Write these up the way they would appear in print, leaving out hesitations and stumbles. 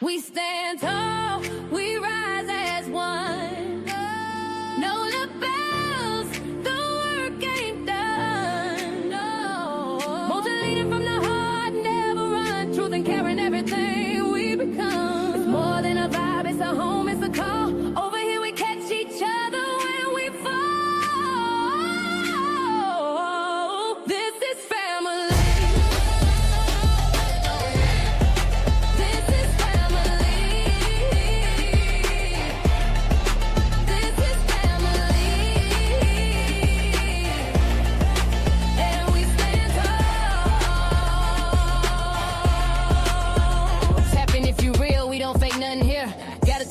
We stand tall, we rise as one. No lapels, the work ain't done. No. Motivated from the heart, never run. Truth and care in everything we become. It's more than a vibe, it's a home, it's a call. Over here we catch each other when we fall. This is family.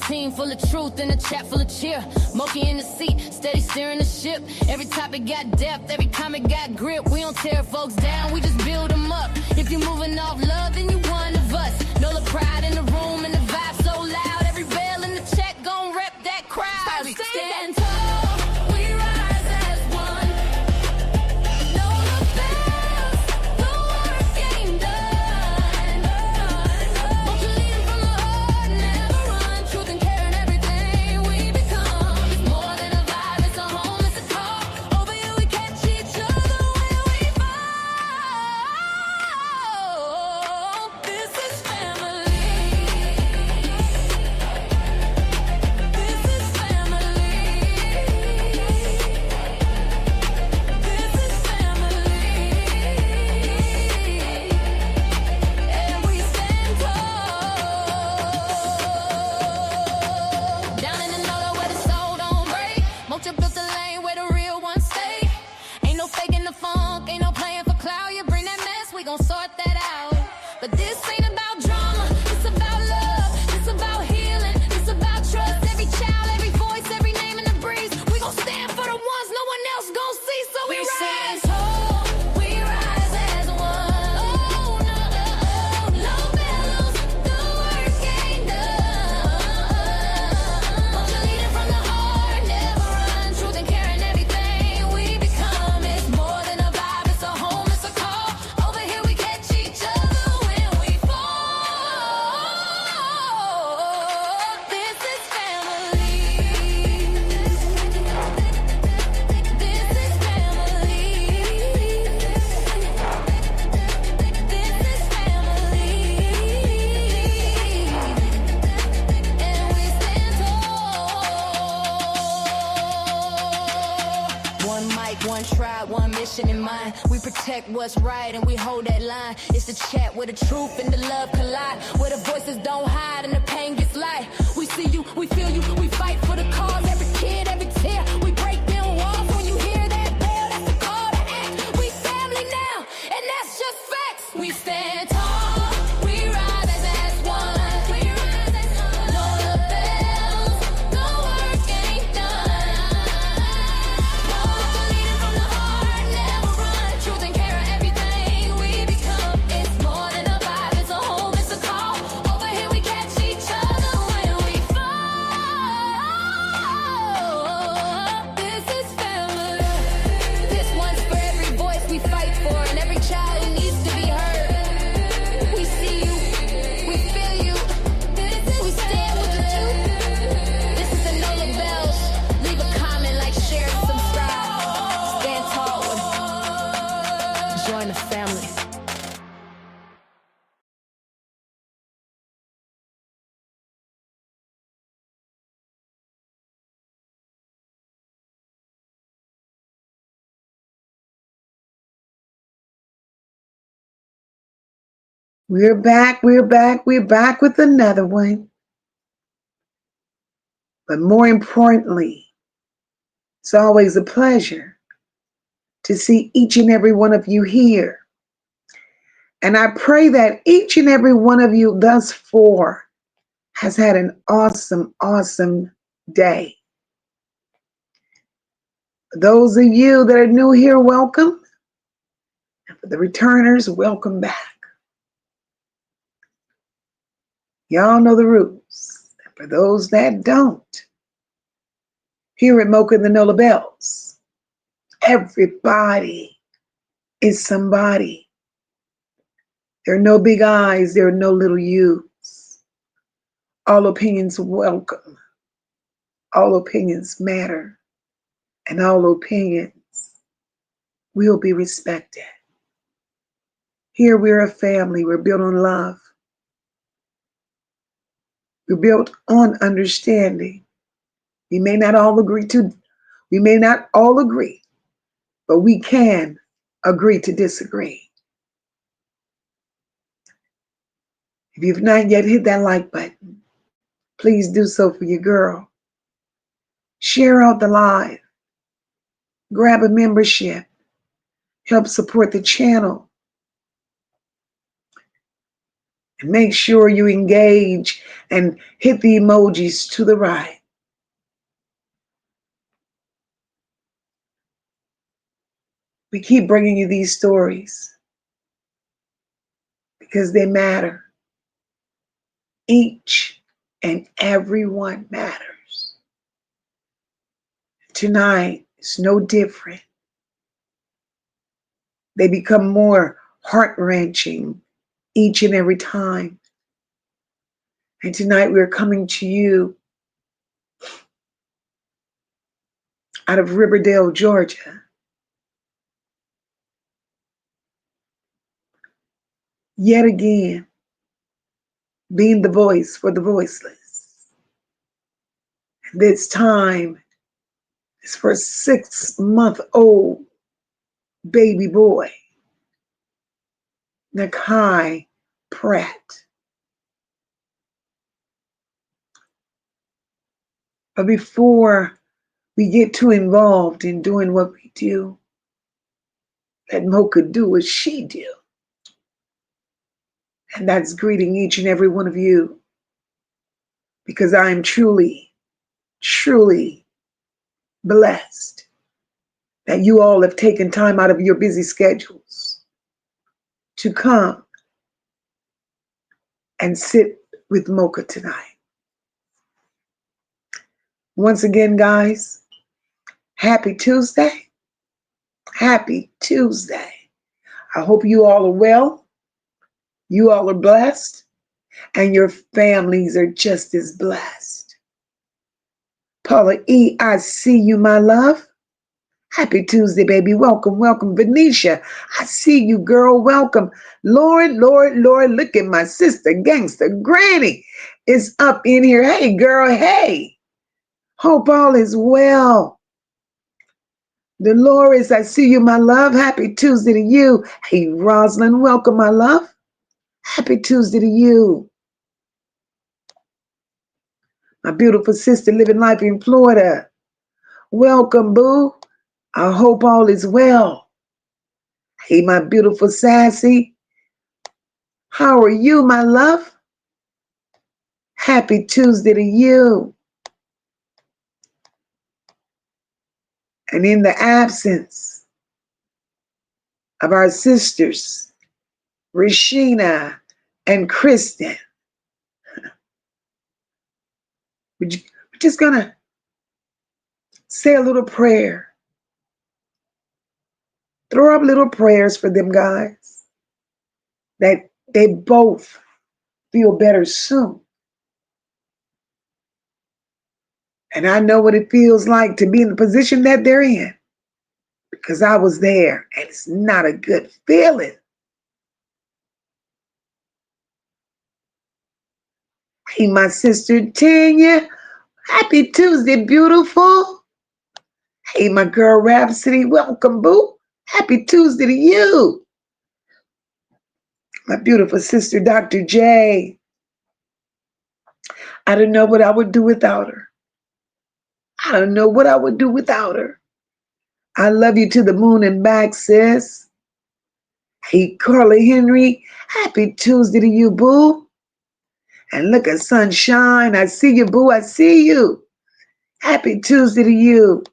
Team full of truth and a chat full of cheer. MOCA in the seat, steady steering the ship. Every topic got depth, every comment got grip. We don't tear folks down, we just build them up. If you're moving off love, then you one of us. Know the pride in the room and the vibe so loud. Every bell in the check gon' rep that crowd. We stand tall, we rise as one. No lapels, the work ain't done. Won't you lead from the heart, never run. Truth and care in everything we become. It's more than a vibe, it's a home, it's a call. Over here we catch each other when we fall. This is family. This is family. This is family. And we stand tall. Down in the NOLA where the soul don't break. MOCA built the lane where the real ones stay. Ain't no faking the funk, ain't no playing for clout. You bring that mess, we gon' sort that out. But this ain't about drama, it's about love, it's about healing, it's about trust. Every child, every voice, every name in the breeze. We gon' stand for the ones no one else gon' see. So we rise tall, we rise as one. Oh no, no bellows, the work ain't done. Won't you lead it from the heart, never run. Truth and care in everything we become. It's more than a vibe, it's a home, it's a call. Over here we catch each other when we fall. This is family. This is family. This is family. And we stand tall. One mic, one tribe, one mission in mind. We protect what's right and we hold that line. It's the chat where the truth and the love collide. Where the voices don't hide and the pain gets light. We see you, we feel you, we fight for the cause. Every kid, every tear, we break down walls. When you hear that bell, that's a call to act. We family now, and that's just facts. We stand tall, we rise as one. We rise as one. No lapels, the work ain't done. No leading from the heart, never run. Truth and care in everything we become. It's more than a vibe, it's a home, it's a call. Over here we catch each other when we fall. This is family. This one's for every voice we fight for and every child who needs to be heard. We see you, we feel you. We stand with the truth. This is the NOLA Bells. Leave a comment, like, share, and subscribe. Stand tall. Join the family. We're back, we're back, we're back with another one. But more importantly, it's always a pleasure to see each and every one of you here. And I pray that each and every one of you thus far has had an awesome, awesome day. For those of you that are new here, welcome. And for the returners, welcome back. Y'all know the rules. And for those that don't, here at MOCA and the NOLA Bells, everybody is somebody. There are no big I's, there are no little U's. All opinions welcome. All opinions matter. And all opinions will be respected. Here we're a family. We're built on love. We're built on understanding. We may not all agree, but we can agree to disagree. If you've not yet hit that like button, please do so for your girl. Share out the live. Grab a membership. Help support the channel. And make sure you engage and hit the emojis to the right. We keep bringing you these stories because they matter. Each and every one matters. Tonight is no different. They become more heart-wrenching each and every time. And tonight we're coming to you out of Riverdale, Georgia. Yet again, being the voice for the voiceless. This time is for a 6-month-old baby boy, Nnekia Pratt. But before we get too involved in doing what we do, let MOCA do what she do. And that's greeting each and every one of you, because I am truly, truly blessed that you all have taken time out of your busy schedules to come and sit with MOCA tonight. Once again, guys, happy Tuesday. Happy Tuesday. I hope you all are well. You all are blessed. And your families are just as blessed. Paula E., I see you, my love. Happy Tuesday, baby. Welcome, welcome. Venetia, I see you, girl. Welcome. Lord, Lord, Lord, look at my sister, Gangster Granny is up in here. Hey, girl, hey. Hope all is well. Dolores, I see you, my love. Happy Tuesday to you. Hey, Rosalind, welcome, my love. Happy Tuesday to you. My beautiful sister living life in Florida. Welcome, boo. I hope all is well. Hey, my beautiful Sassy. How are you, my love? Happy Tuesday to you. And in the absence of our sisters, Rashina and Kristen, we're just going to say a little prayer. Throw up little prayers for them, guys, that they both feel better soon. And I know what it feels like to be in the position that they're in, because I was there, and it's not a good feeling. Hey, my sister Tanya, happy Tuesday, beautiful. Hey, my girl Rhapsody, welcome, boo. Happy Tuesday to you. My beautiful sister Dr. J. I don't know what I would do without her. I don't know what I would do without her. I love you to the moon and back, sis. Hey, Carly Henry, happy Tuesday to you, boo. And look at Sunshine. I see you, boo. I see you. Happy Tuesday to you.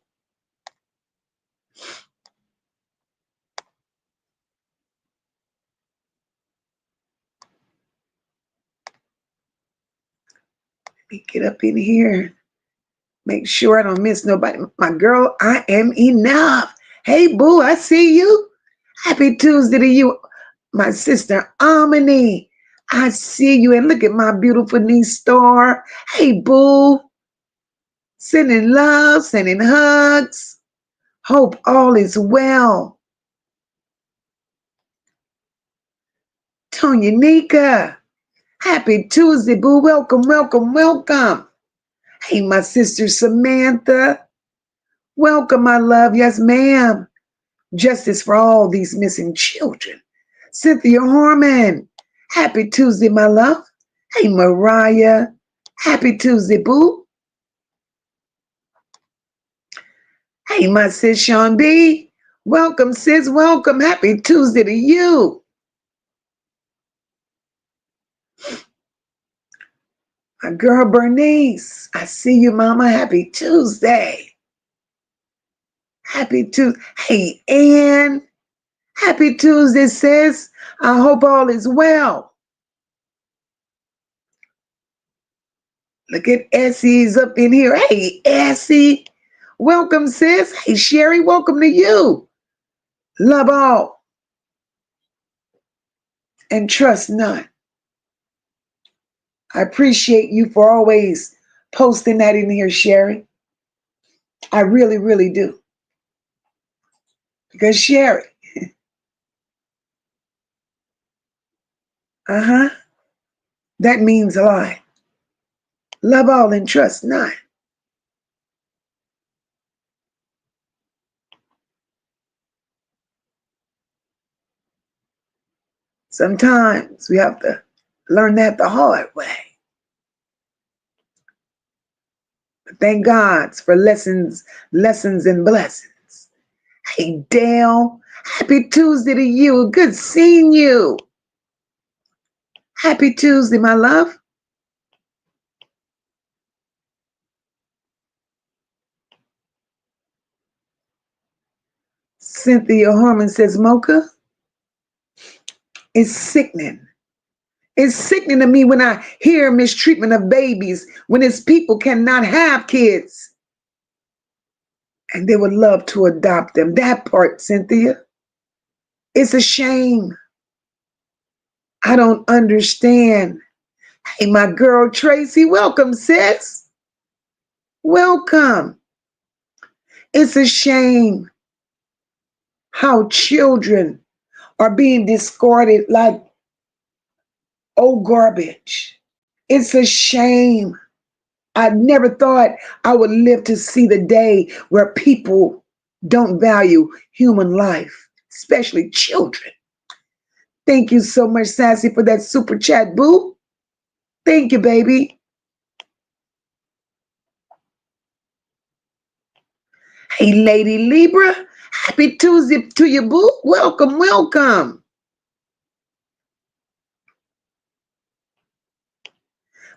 Let me get up in here. Make sure I don't miss nobody. My girl, I am enough. Hey, boo, I see you. Happy Tuesday to you. My sister, Amini. I see you. And look at my beautiful niece Star. Hey, boo. Sending love, sending hugs. Hope all is well. Tonya Nika. Happy Tuesday, boo. Welcome, welcome, welcome. Hey, my sister Samantha. Welcome, my love. Yes, ma'am. Justice for all these missing children. Cynthia Harmon. Happy Tuesday, my love. Hey, Mariah. Happy Tuesday, boo. Hey, my sis Sean B. Welcome, sis. Welcome. Happy Tuesday to you. My girl Bernice. I see you, mama. Happy Tuesday. Happy Tuesday. Hey, Ann. Happy Tuesday, sis. I hope all is well. Look at Essie's up in here. Hey, Essie. Welcome, sis. Hey, Sherry. Welcome to you. Love all and trust none. I appreciate you for always posting that in here, Sherry. I really, really do. Because Sherry, that means a lot. Love all and trust none. Sometimes we have to learn that the hard way. But thank God for lessons and blessings. Hey, Dale, happy Tuesday to you. Good seeing you. Happy Tuesday, my love. Cynthia Harmon says, MOCA, it's sickening. It's sickening to me when I hear mistreatment of babies, when it's people cannot have kids and they would love to adopt them. That part, Cynthia, it's a shame. I don't understand. Hey, my girl Tracy, welcome, sis. Welcome. It's a shame how children are being discarded like old garbage. It's a shame. I never thought I would live to see the day where people don't value human life, especially children. Thank you so much, Sassy, for that super chat, boo. Thank you, baby. Hey, Lady Libra, happy Tuesday to you, boo. Welcome, welcome.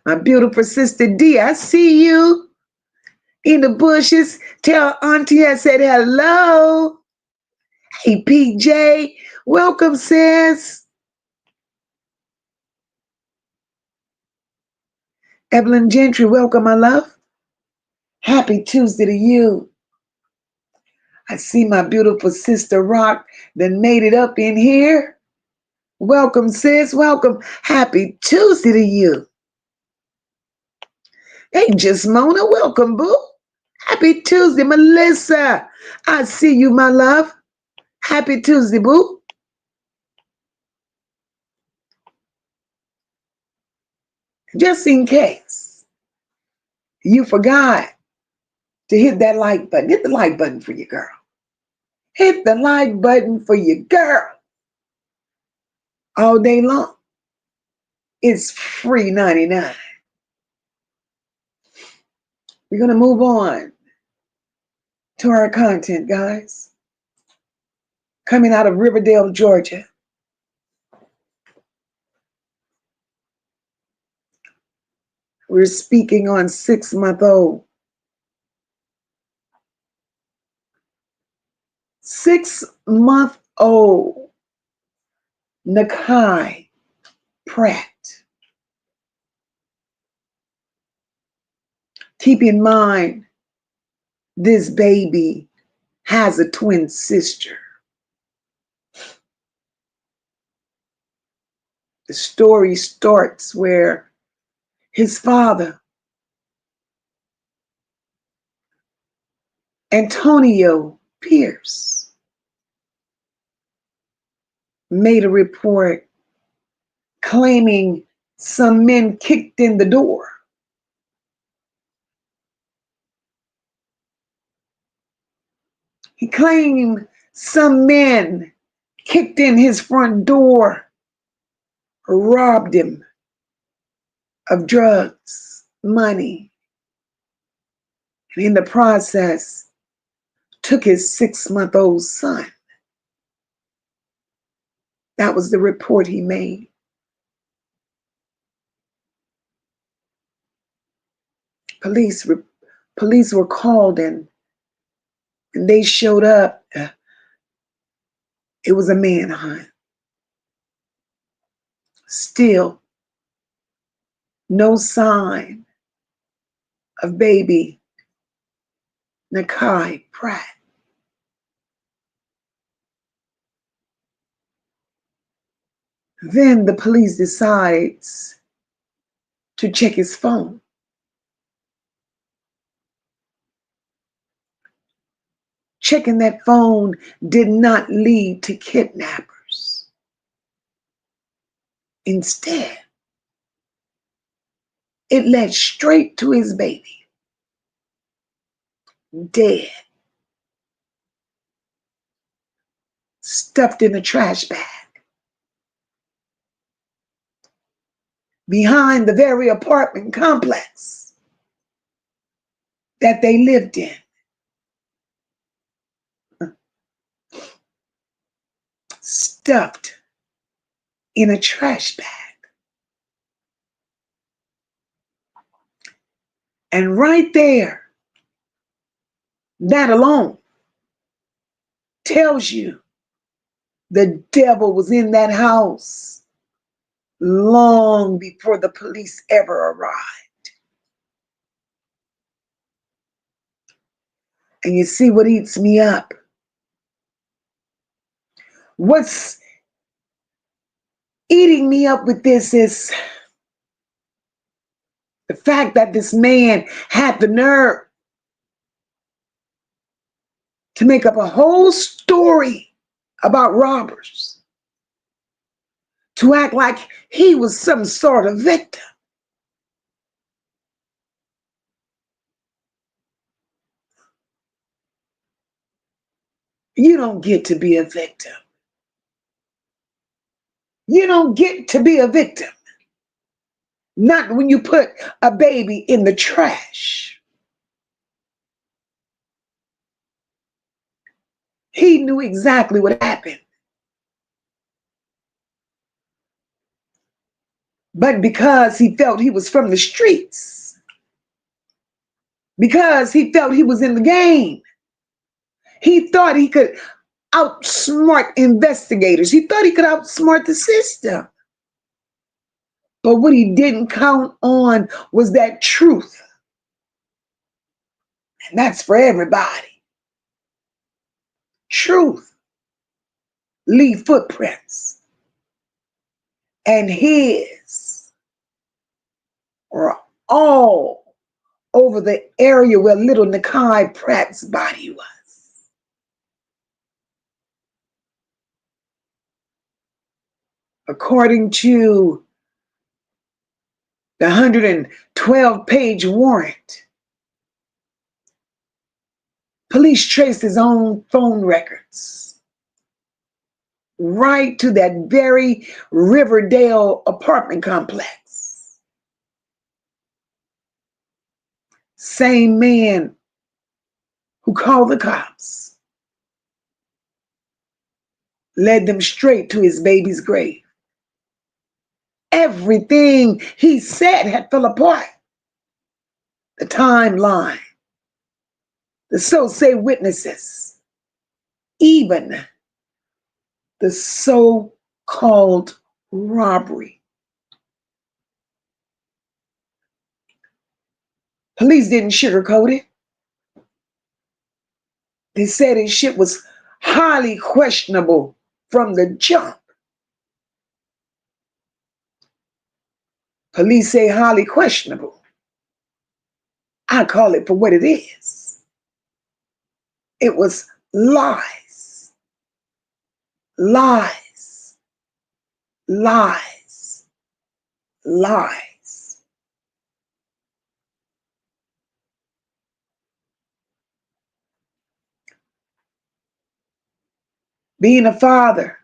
My beautiful sister D, I see you in the bushes. Tell Auntie I said hello. Hey, PJ, welcome, sis. Evelyn Gentry, welcome, my love. Happy Tuesday to you. I see my beautiful sister Rock that made it up in here. Welcome, sis. Welcome. Happy Tuesday to you. Hey, just Mona. Welcome, boo. Happy Tuesday, Melissa. I see you, my love. Happy Tuesday, boo. Just in case you forgot to hit that like button, hit the like button for your girl. Hit the like button for your girl all day long. It's free 99. We're going to move on to our content, guys. Coming out of Riverdale, Georgia. We're speaking on 6-month-old. 6-month-old Nnekia Pratt. Keep in mind, this baby has a twin sister. The story starts where his father, Antonio Pierce, made a report claiming some men kicked in the door. He claimed some men kicked in his front door, robbed him of drugs, money, and in the process took his 6-month-old son. That was the report he made. Police were called in, and they showed up. It was a manhunt. Still, no sign of baby Nnakai Pratt. Then the police decides to check his phone. Checking that phone did not lead to kidnappers. Instead, it led straight to his baby, dead, stuffed in a trash bag, behind the very apartment complex that they lived in. Stuffed in a trash bag. And right there, that alone tells you the devil was in that house long before the police ever arrived. And you see what eats me up? What's eating me up with this is the fact that this man had the nerve to make up a whole story about robbers, to act like he was some sort of victim. You don't get to be a victim. You don't get to be a victim. Not when you put a baby in the trash. He knew exactly what happened. But because he felt he was from the streets, because he felt he was in the game, he thought he could outsmart investigators. He thought he could outsmart the system. But what he didn't count on was that truth. And that's for everybody. Truth leave footprints. And his were all over the area where little Nnekia Pratt's body was. According to the 112-page warrant, police traced his own phone records right to that very Riverdale apartment complex. Same man who called the cops led them straight to his baby's grave. Everything he said had fell apart. The timeline, the so-say witnesses, even the so-called robbery. Police didn't sugarcoat it. They said his shit was highly questionable from the jump. Police say highly questionable. I call it for what it is. It was lies, lies, lies, lies. Being a father,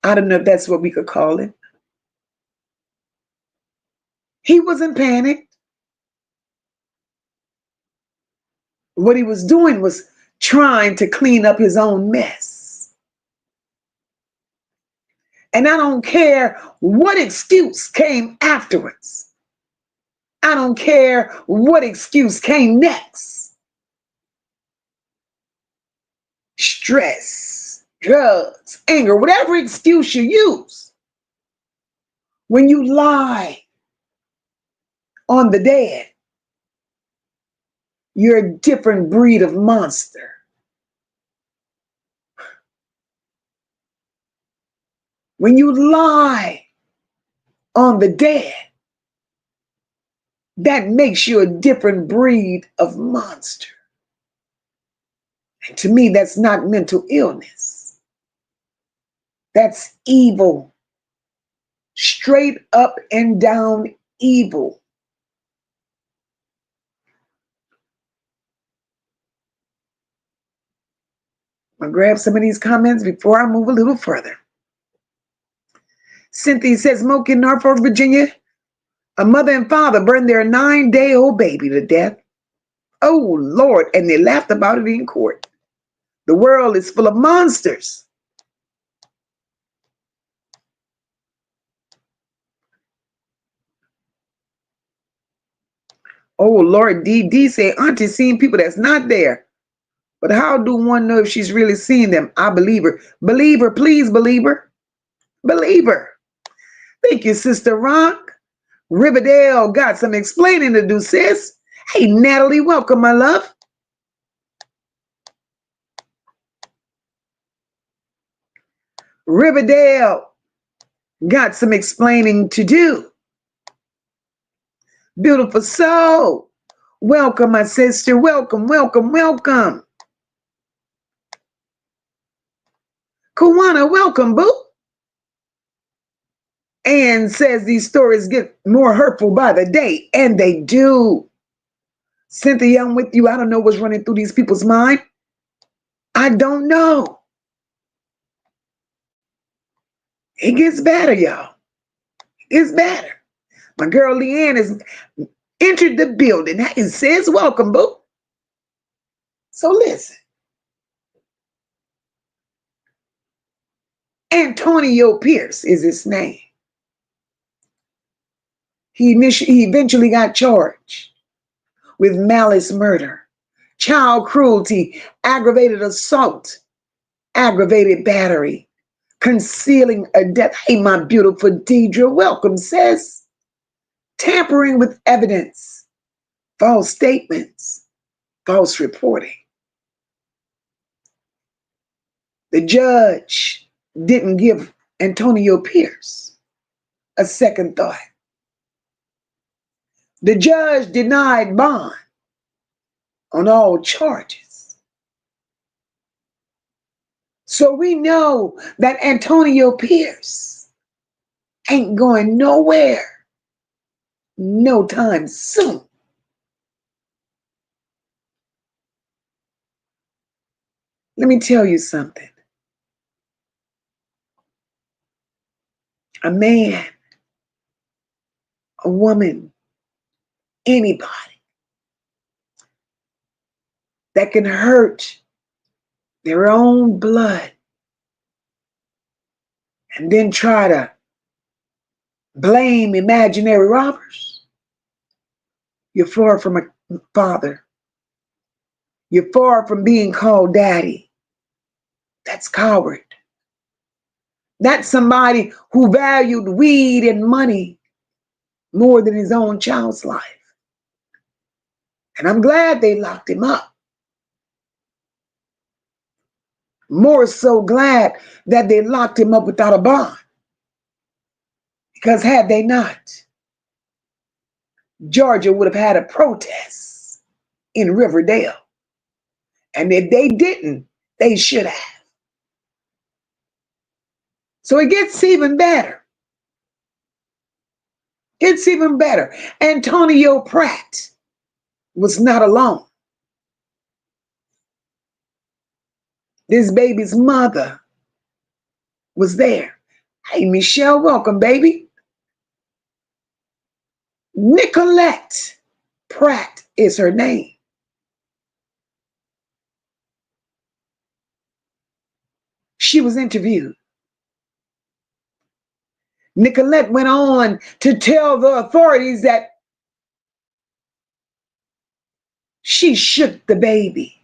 I don't know if that's what we could call it. He wasn't panicked. What he was doing was trying to clean up his own mess. And I don't care what excuse came afterwards. I don't care what excuse came next. Stress, drugs, anger, whatever excuse you use. When you lie on the dead, you're a different breed of monster. When you lie on the dead, that makes you a different breed of monster. And to me, that's not mental illness. That's evil. Straight up and down evil. I'm going to grab some of these comments before I move a little further. Cynthia says, MOCA, Norfolk, Virginia, a mother and father burned their 9-day-old baby to death. Oh, Lord. And they laughed about it in court. The world is full of monsters. Oh, Lord, D say, Auntie seen people that's not there. But how do one know if she's really seen them? I believe her. Believe her, please believe her. Believe her. Thank you, Sister Rock. Riverdale got some explaining to do, sis. Hey, Natalie, welcome, my love. Riverdale got some explaining to do. Beautiful soul. Welcome, my sister. Welcome, welcome, welcome. Kawana, welcome, boo. Ann says these stories get more hurtful by the day, and they do. Cynthia, I'm with you. I don't know what's running through these people's mind. I don't know. It gets better, y'all. It gets better. My girl Leanne has entered the building and says, welcome, boo. So listen. Antonio Pierce is his name. He eventually got charged with malice murder, child cruelty, aggravated assault, aggravated battery, concealing a death. Hey, my beautiful Deidre, welcome, sis. Tampering with evidence, false statements, false reporting. The judge didn't give Antonio Pierce a second thought. The judge denied bond on all charges. So we know that Antonio Pierce ain't going nowhere no time soon. Let me tell you something. A man, a woman, anybody that can hurt their own blood and then try to blame imaginary robbers, you're far from a father. You're far from being called daddy. That's coward. That's somebody who valued weed and money more than his own child's life. And I'm glad they locked him up. More so glad that they locked him up without a bond. Because had they not, Georgia would have had a protest in Riverdale. And if they didn't, they should have. So it gets even better. It's even better. Antonio Pratt was not alone. This baby's mother was there. Hey, Michelle, welcome, baby. Nicolette Pratt is her name. She was interviewed. Nicolette went on to tell the authorities that she shook the baby.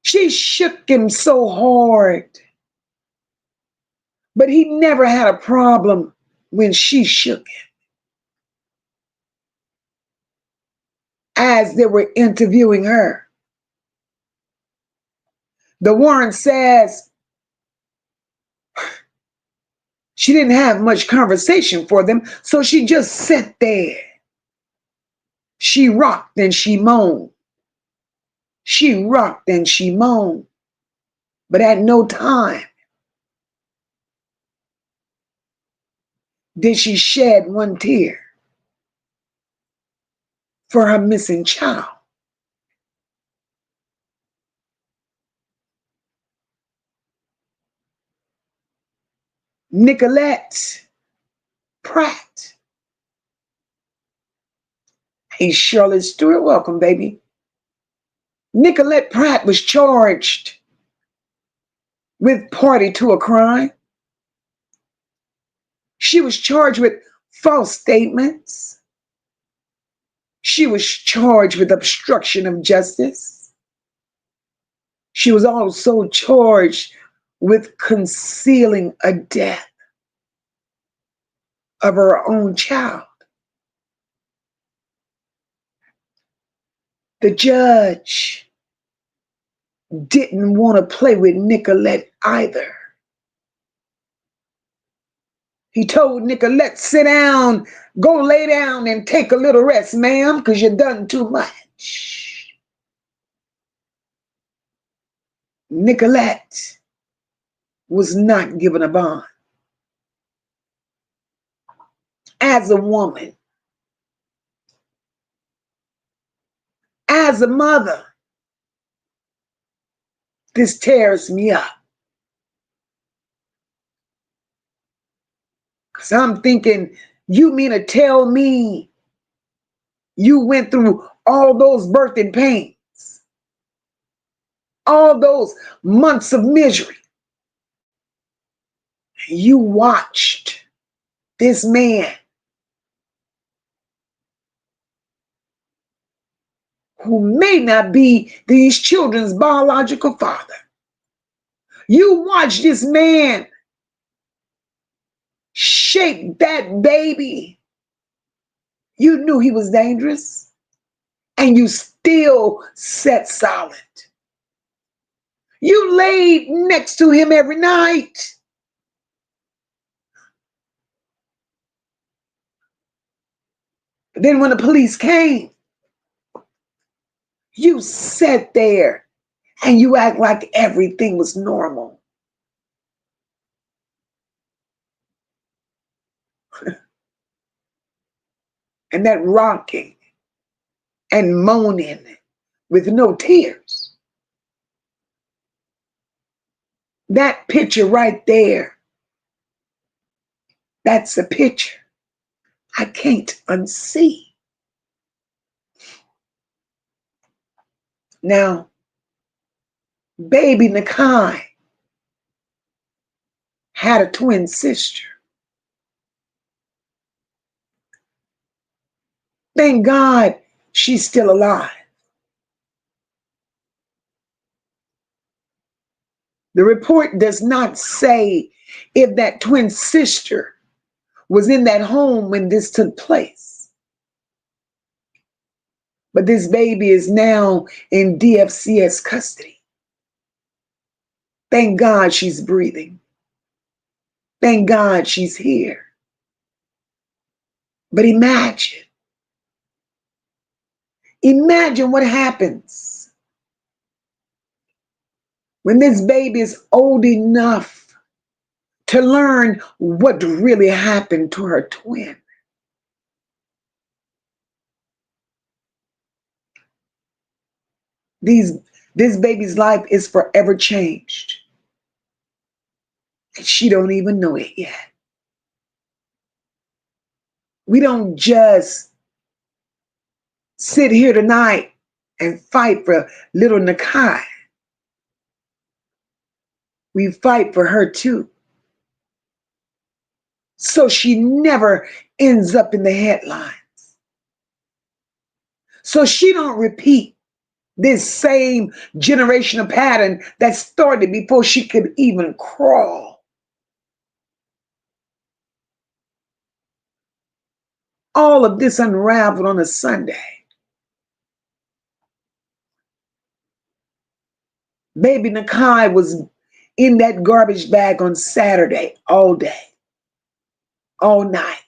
She shook him so hard. But he never had a problem when she shook him. As they were interviewing her, the warrant says she didn't have much conversation for them, so she just sat there. She rocked and she moaned. She rocked and she moaned. But at no time did she shed one tear for her missing child. Nicolette Pratt. Hey, Charlotte Stewart, welcome, baby. Nicolette Pratt was charged with party to a crime. She was charged with false statements. She was charged with obstruction of justice. She was also charged with concealing a death of her own child. The judge didn't want to play with Nicolette either. He told Nicolette, sit down, go lay down and take a little rest, ma'am, because you've done too much. Nicolette was not given a bond. As a woman, as a mother, this tears me up. Because I'm thinking, you mean to tell me you went through all those birthing pains, all those months of misery, you watched this man who may not be these children's biological father. You watched this man shape that baby. You knew he was dangerous, and you still sat solid. You laid next to him every night. But then when the police came, you sat there and you act like everything was normal. And that rocking and moaning with no tears. That picture right there, that's a picture I can't unsee. Now, Baby Nnakai had a twin sister. Thank God she's still alive. The report does not say if that twin sister was in that home when this took place. But this baby is now in DFCS custody. Thank God she's breathing. Thank God she's here. But imagine what happens when this baby is old enough to learn what really happened to her twin. This baby's life is forever changed. And she don't even know it yet. We don't just sit here tonight and fight for little Nnekia. We fight for her too. So she never ends up in the headlines. So she don't repeat this same generational pattern that started before she could even crawl. All of this unraveled on a Sunday. Baby Nnakai was in that garbage bag on Saturday all day, all night.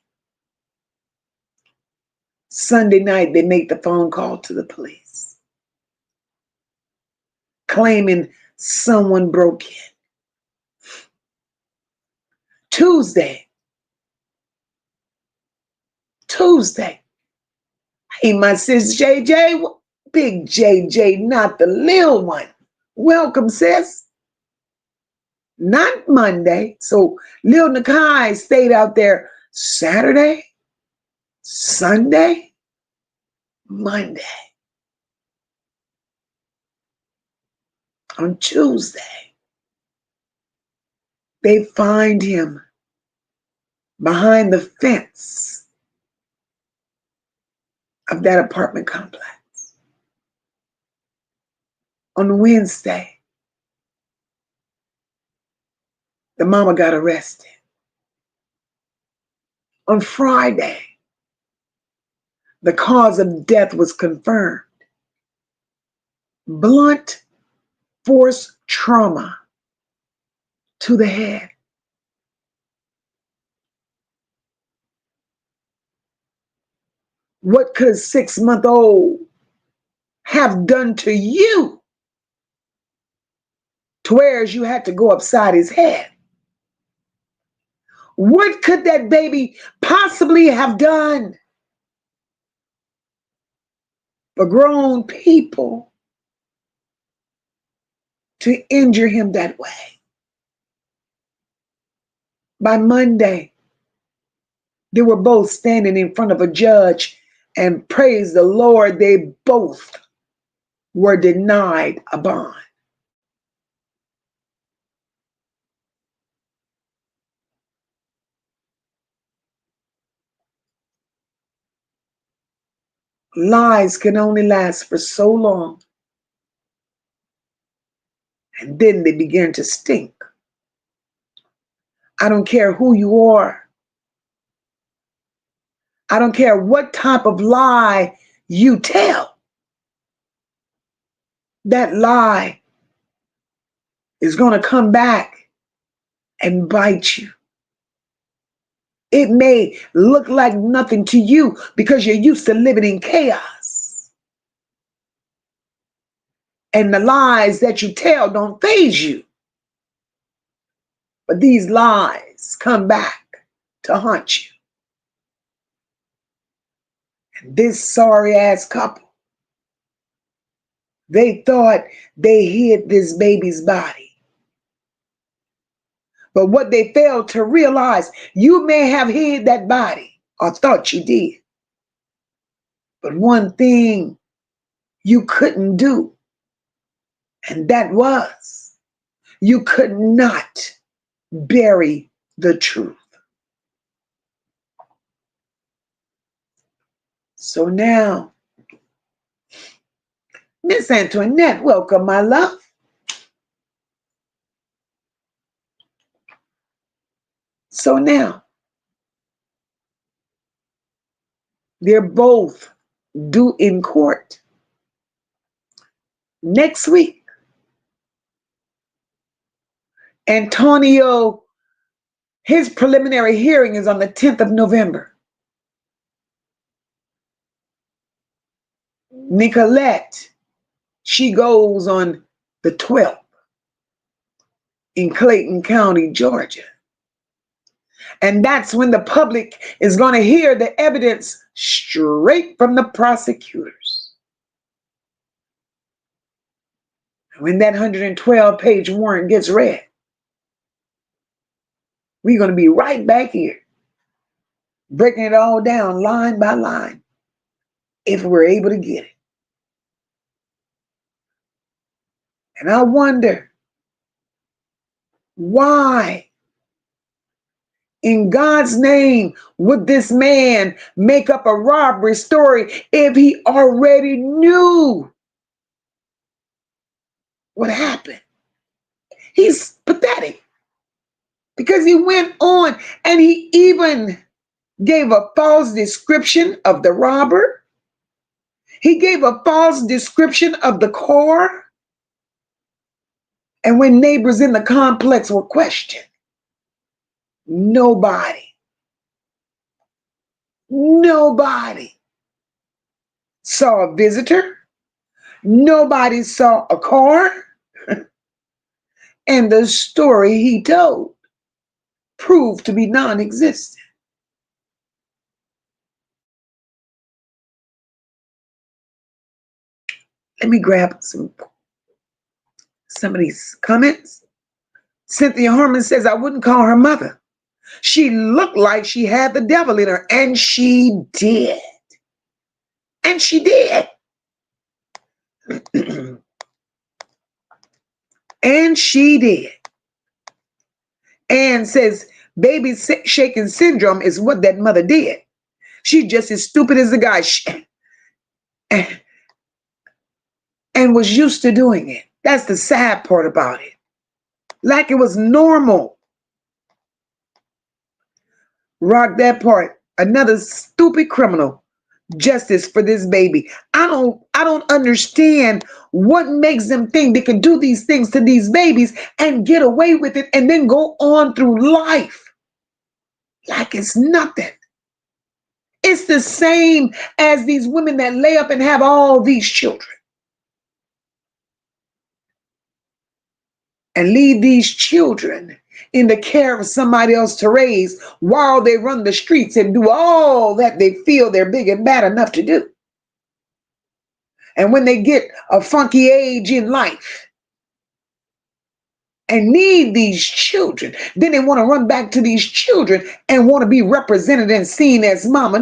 Sunday night, they make the phone call to the police, claiming someone broke in. Tuesday, hey, my sis JJ, big JJ, not the little one. Welcome, sis. Not Monday. So Lil Nnekia stayed out there Saturday, Sunday, Monday. On Tuesday, they find him behind the fence of that apartment complex. On Wednesday, the mama got arrested. On Friday, the cause of death was confirmed. Blunt force trauma to the head. What could a 6-month-old have done to you to whereas you had to go upside his head? What could that baby possibly have done for grown people to injure him that way? By Monday, they were both standing in front of a judge, and praise the Lord, they both were denied a bond. Lies can only last for so long, and then they begin to stink. I don't care who you are. I don't care what type of lie you tell. That lie is going to come back and bite you. It may look like nothing to you because you're used to living in chaos. And the lies that you tell don't faze you. But these lies come back to haunt you. And this sorry ass couple, they thought they hid this baby's body. But what they failed to realize, you may have hid that body or thought you did. But one thing you couldn't do, and that was you could not bury the truth. So now, Miss Antoinette, welcome, my love. So now, they're both due in court next week. Antonio His preliminary hearing is on the 10th of November. Nicolette, she goes on the 12th in Clayton County, Georgia. And that's when the public is going to hear the evidence straight from the prosecutors. When that 112-page warrant gets read, we're going to be right back here, breaking it all down line by line, if we're able to get it. And I wonder, why in God's name would this man make up a robbery story if he already knew what happened? He's pathetic, because he went on and he even gave a false description of the robber. He gave a false description of the car. And when neighbors in the complex were questioned, nobody saw a visitor. Nobody saw a car. And the story he told proved to be non-existent. Let me grab some of these comments. Cynthia Harmon says, I wouldn't call her mother. She looked like she had the devil in her, and she did. And she did. And she did. Ann says, baby shaking syndrome is what that mother did. She's just as stupid as the guy and was used to doing it. That's the sad part about it. Like it was normal. Rock that part. Another stupid criminal. Justice for this baby. I don't understand what makes them think they can do these things to these babies and get away with it and then go on through life like it's nothing. It's the same as these women that lay up and have all these children and leave these children in the care of somebody else to raise while they run the streets and do all that they feel they're big and bad enough to do. And when they get a funky age in life and need these children, then they want to run back to these children and want to be represented and seen as mama.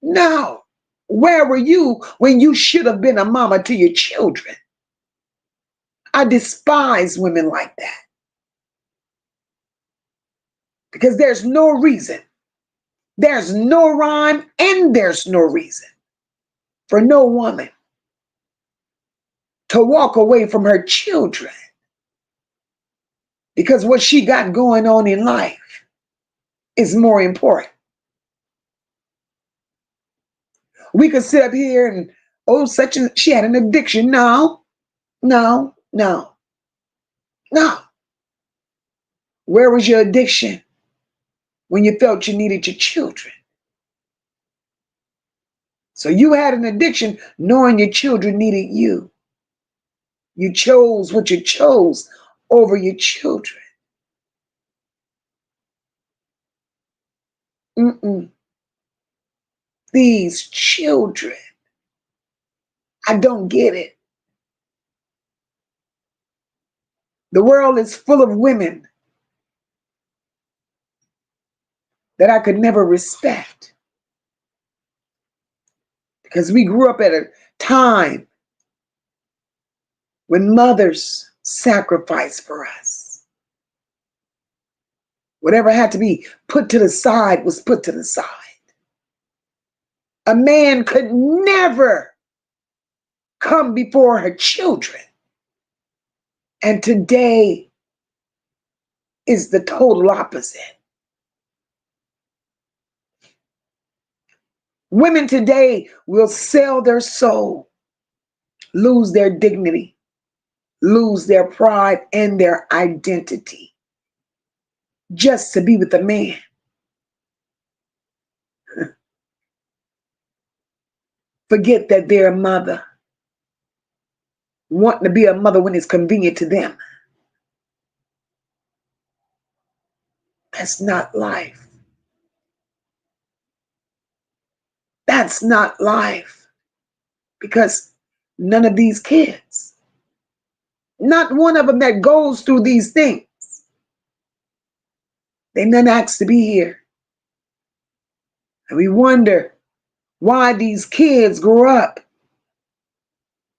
No. Where were you when you should have been a mama to your children? I despise women like that. Because there's no reason, there's no rhyme, and there's no reason for no woman to walk away from her children because what she got going on in life is more important. We could sit up here and, she had an addiction. No. Where was your addiction when you felt you needed your children? So you had an addiction knowing your children needed you. You chose what you chose over your children. These children, I don't get it. The world is full of women that I could never respect because we grew up at a time when mothers sacrificed for us. Whatever had to be put to the side was put to the side. A man could never come before her children. And today is the total opposite. Women today will sell their soul, lose their dignity, lose their pride and their identity just to be with a man. Forget that they're a mother, wanting to be a mother when it's convenient to them. That's not life. That's not life. Because none of these kids, not one of them that goes through these things, they none asked to be here. And we wonder why these kids grow up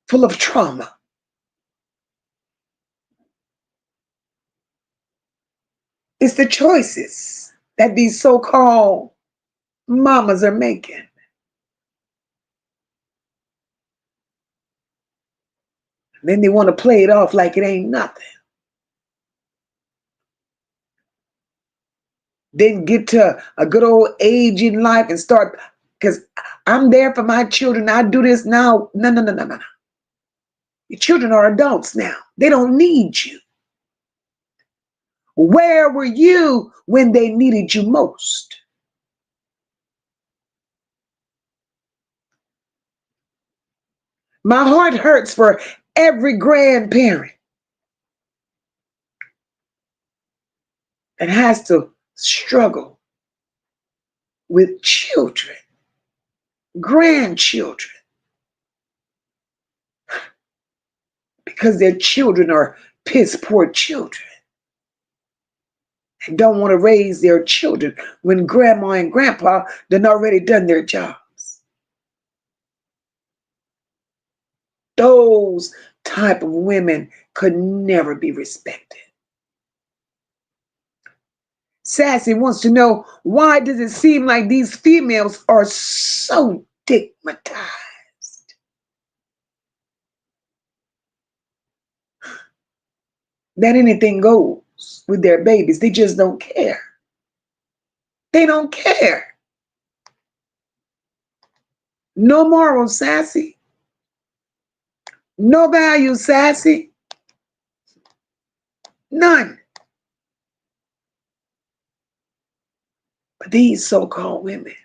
full of trauma. It's the choices that these so-called mamas are making. Then they want to play it off like it ain't nothing. Then get to a good old age in life and start, because I'm there for my children. I do this now. No, no, no, no, no. Your children are adults now. They don't need you. Where were you when they needed you most? My heart hurts for every grandparent that has to struggle with children, grandchildren, because their children are piss poor children and don't want to raise their children when grandma and grandpa done already done their jobs. Those type of women could never be respected. Sassy wants to know, why does it seem like these females are so stigmatized? That anything goes with their babies. They just don't care. They don't care. No moral, Sassy. No value, Sassy. None. But these so-called women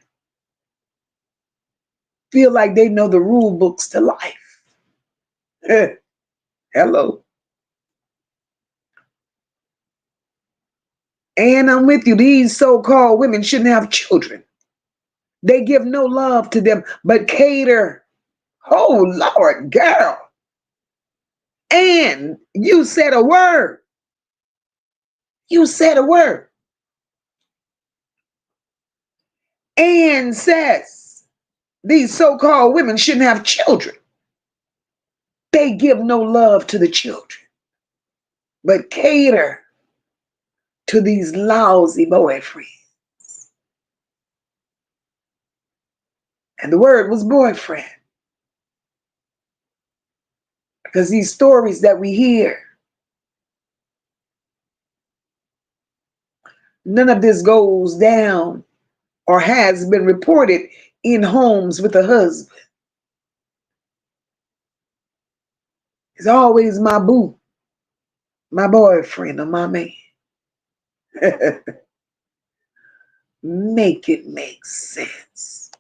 feel like they know the rule books to life. Hello. And I'm with you. These so-called women shouldn't have children. They give no love to them, but cater. Oh, Lord, girl. And you said a word. You said a word. And says these so-called women shouldn't have children. They give no love to the children, but cater to these lousy boyfriends. And the word was boyfriend. Because these stories that we hear, none of this goes down or has been reported in homes with a husband. It's always my boo, my boyfriend, or my man. Make it make sense.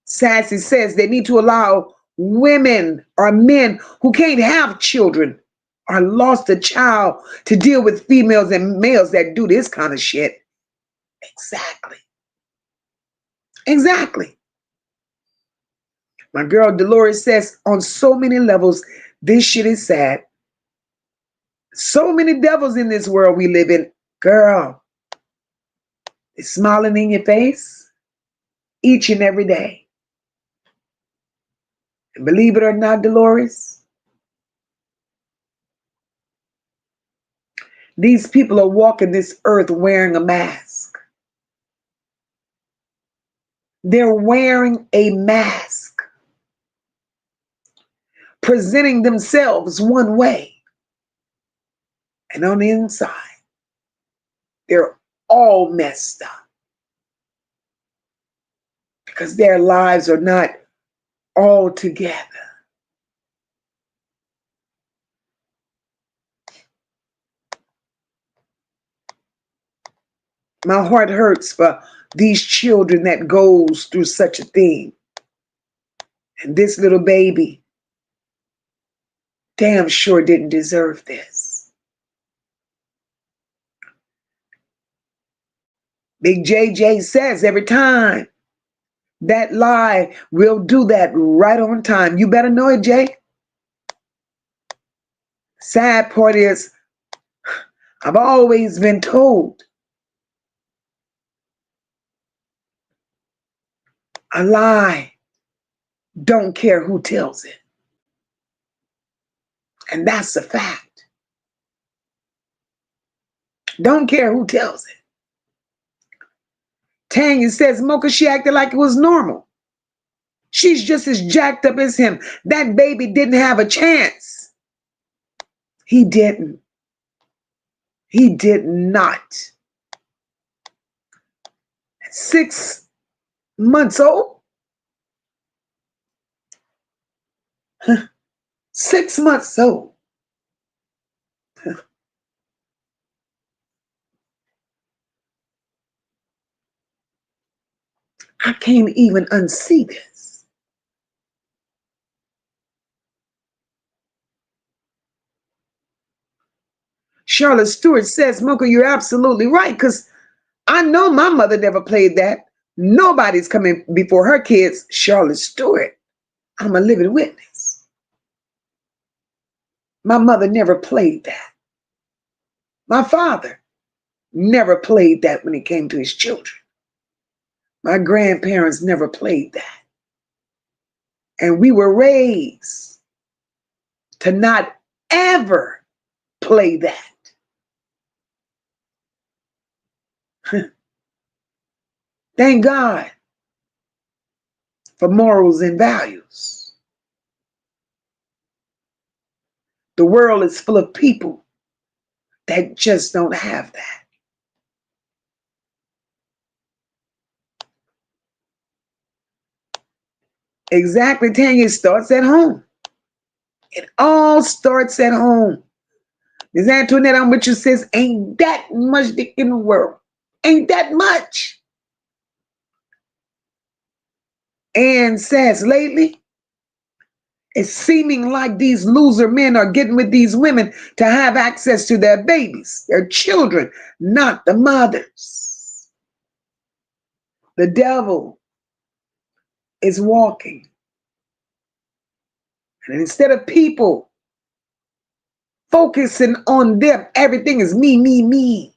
Sassy says they need to allow women or men who can't have children or lost a child to deal with females and males that do this kind of shit. Exactly. Exactly. My girl Dolores says, on so many levels, this shit is sad. So many devils in this world we live in. Girl, it's smiling in your face each and every day. And believe it or not, Dolores, these people are walking this earth wearing a mask. They're wearing a mask, presenting themselves one way. And on the inside, they're all messed up. Because their lives are not all together. My heart hurts for these children that goes through such a thing. And this little baby damn sure didn't deserve this. Big JJ says every time that lie will do that right on time. You better know it, Jay. Sad part is, I've always been told a lie don't care who tells it. And that's a fact. Don't care who tells it. Tanya says, Mocha, she acted like it was normal. She's just as jacked up as him. That baby didn't have a chance. He didn't. He did not. At 6 months old? 6 months old. I can't even unsee this. Charlotte Stewart says, Mocha, you're absolutely right, because I know my mother never played that. Nobody's coming before her kids. Charlotte Stewart, I'm a living witness. My mother never played that. My father never played that when it came to his children. My grandparents never played that. And we were raised to not ever play that. Thank God for morals and values. The world is full of people that just don't have that. Exactly, Tanya. It starts at home. It all starts at home. Ms. Antoinette, I'm with you, sis. Ain't that much dick in the world. Ain't that much. And says lately, it's seeming like these loser men are getting with these women to have access to their babies, their children, not the mothers. The devil is walking. And instead of people focusing on them, everything is me, me, me.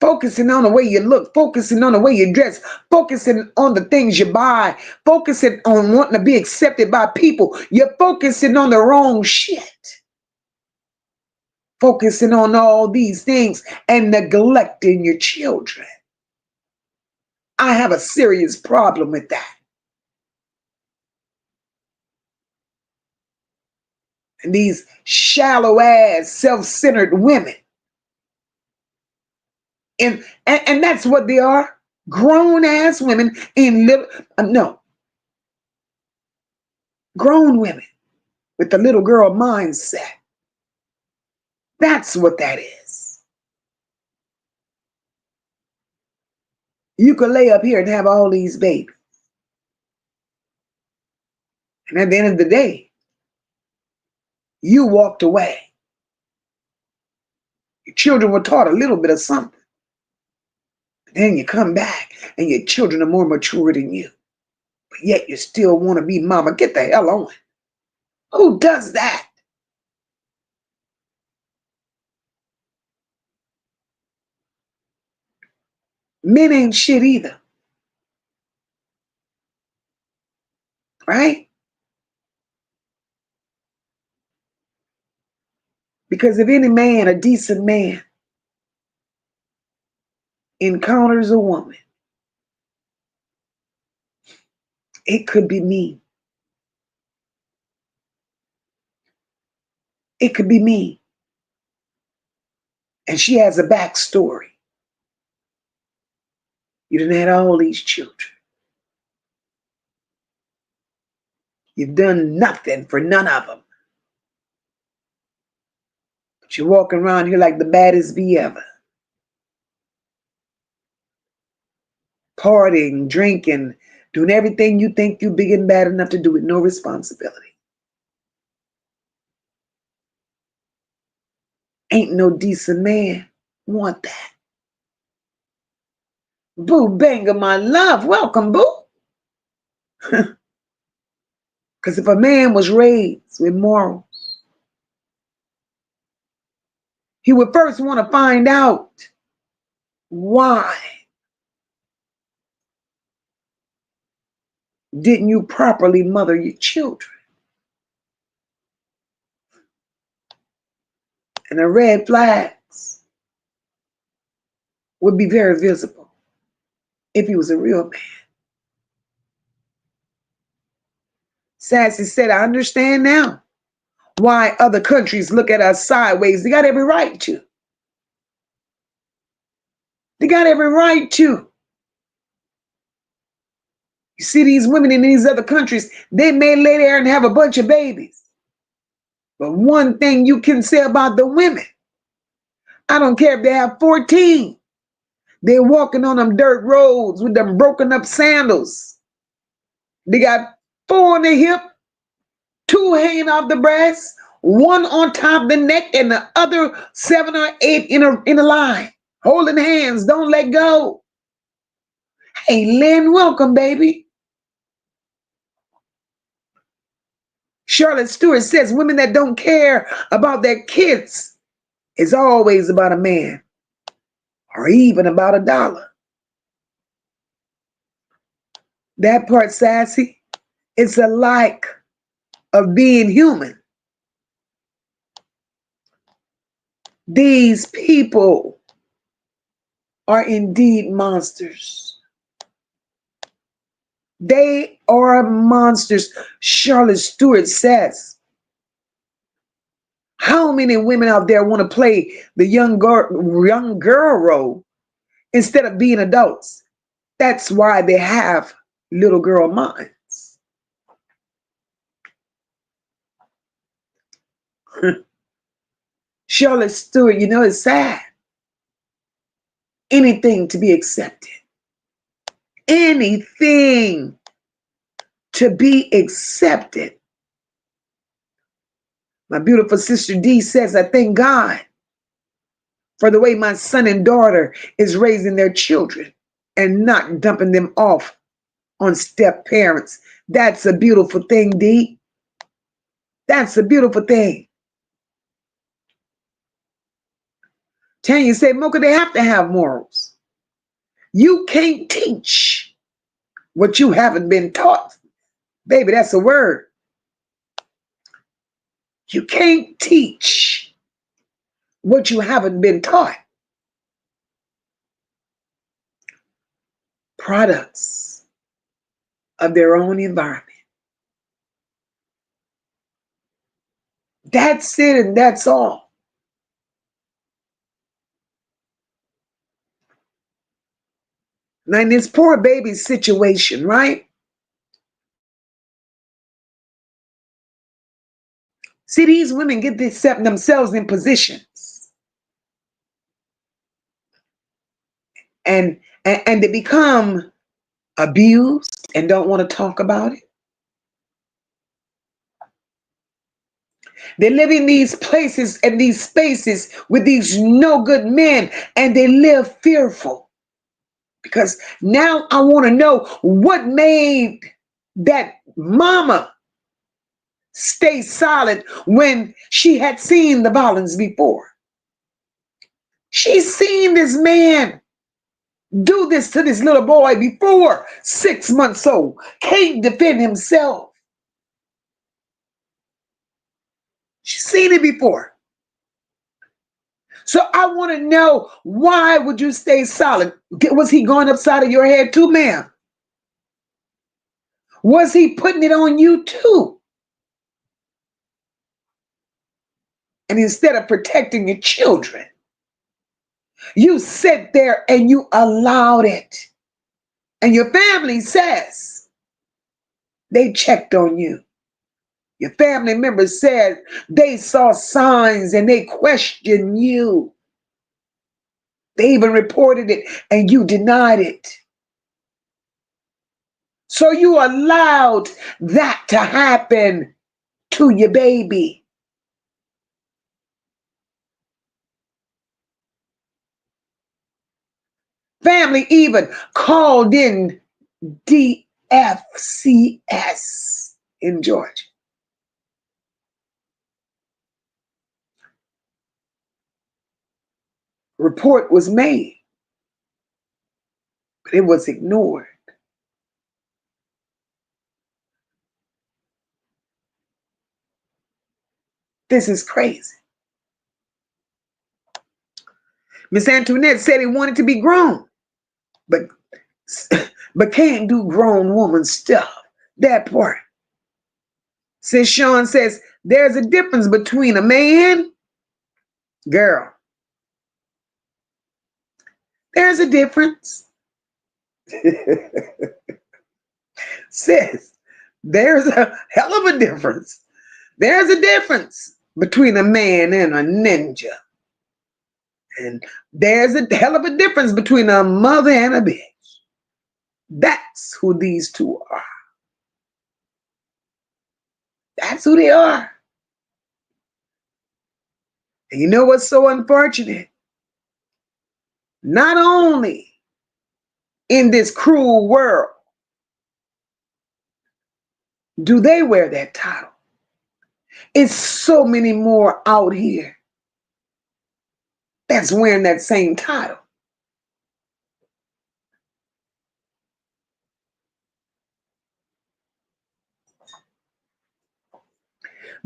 Focusing on the way you look, focusing on the way you dress, focusing on the things you buy, focusing on wanting to be accepted by people. You're focusing on the wrong shit. Focusing on all these things and neglecting your children. I have a serious problem with that. And these shallow ass, self-centered women. And that's what they are. Grown ass women in little, no. Grown women with the little girl mindset. That's what that is. You could lay up here and have all these babies. And at the end of the day, you walked away. Your children were taught a little bit of something. Then you come back and your children are more mature than you. But yet you still want to be mama. Get the hell on. Who does that? Men ain't shit either. Right? Because if any man, a decent man, encounters a woman, it could be me. It could be me. And she has a backstory. You done had all these children. You've done nothing for none of them. But you're walking around here like the baddest bee ever. partying, drinking, doing everything you think you big and bad enough to do with no responsibility. Ain't no decent man want that. Boo Banger, my love, welcome, boo. Because if a man was raised with morals, he would first want to find out why didn't you properly mother your children? And the red flags would be very visible if he was a real man. Sassy said, I understand now why other countries look at us sideways. They got every right to. They got every right to. You see these women in these other countries, they may lay there and have a bunch of babies. But one thing you can say about the women, I don't care if they have 14. They're walking on them dirt roads with them broken up sandals. They got 4 on the hip, 2 hanging off the breast, 1 on top of the neck, and the other 7 or 8 in a line, holding hands, don't let go. Hey, Lynn, welcome, baby. Charlotte Stewart says women that don't care about their kids is always about a man or even about a dollar. That part, Sassy, it's a like of being human. These people are indeed monsters. They are monsters. Charlotte Stewart says, how many women out there want to play the young girl role instead of being adults? That's why they have little girl minds. Charlotte Stewart, you know, it's sad. Anything to be accepted. Anything to be accepted. My beautiful sister D says, I thank God for the way my son and daughter is raising their children and not dumping them off on step parents. That's a beautiful thing, D. That's a beautiful thing. Tanya said, Mocha, they have to have morals. You can't teach what you haven't been taught. Baby, that's a word. You can't teach what you haven't been taught. Products of their own environment. That's it, and that's all. Now, in this poor baby situation, right? See, these women get themselves in positions, and they become abused and don't want to talk about it. They live in these places and these spaces with these no good men, and they live fearful. Because now I want to know what made that mama stay solid when she had seen the violence before. She's seen this man do this to this little boy before, 6 months old, can't defend himself. She's seen it before. So I want to know, why would you stay solid? Was he going upside of your head too, ma'am? Was he putting it on you too? And instead of protecting your children, you sit there and you allowed it. And your family says they checked on you. Your family members said they saw signs and they questioned you. They even reported it and you denied it. So you allowed that to happen to your baby. Family even called in DFCS in Georgia. Report was made, but it was ignored. This is crazy. Miss Antoinette said he wanted to be grown, but but can't do grown woman stuff. That part. Since Sean says there's a difference between a man, girl, there's a difference. Sis, there's a hell of a difference. There's a difference between a man and a ninja. And there's a hell of a difference between a mother and a bitch. That's who these two are. That's who they are. And you know what's so unfortunate? Not only in this cruel world do they wear that title, it's so many more out here that's wearing that same title.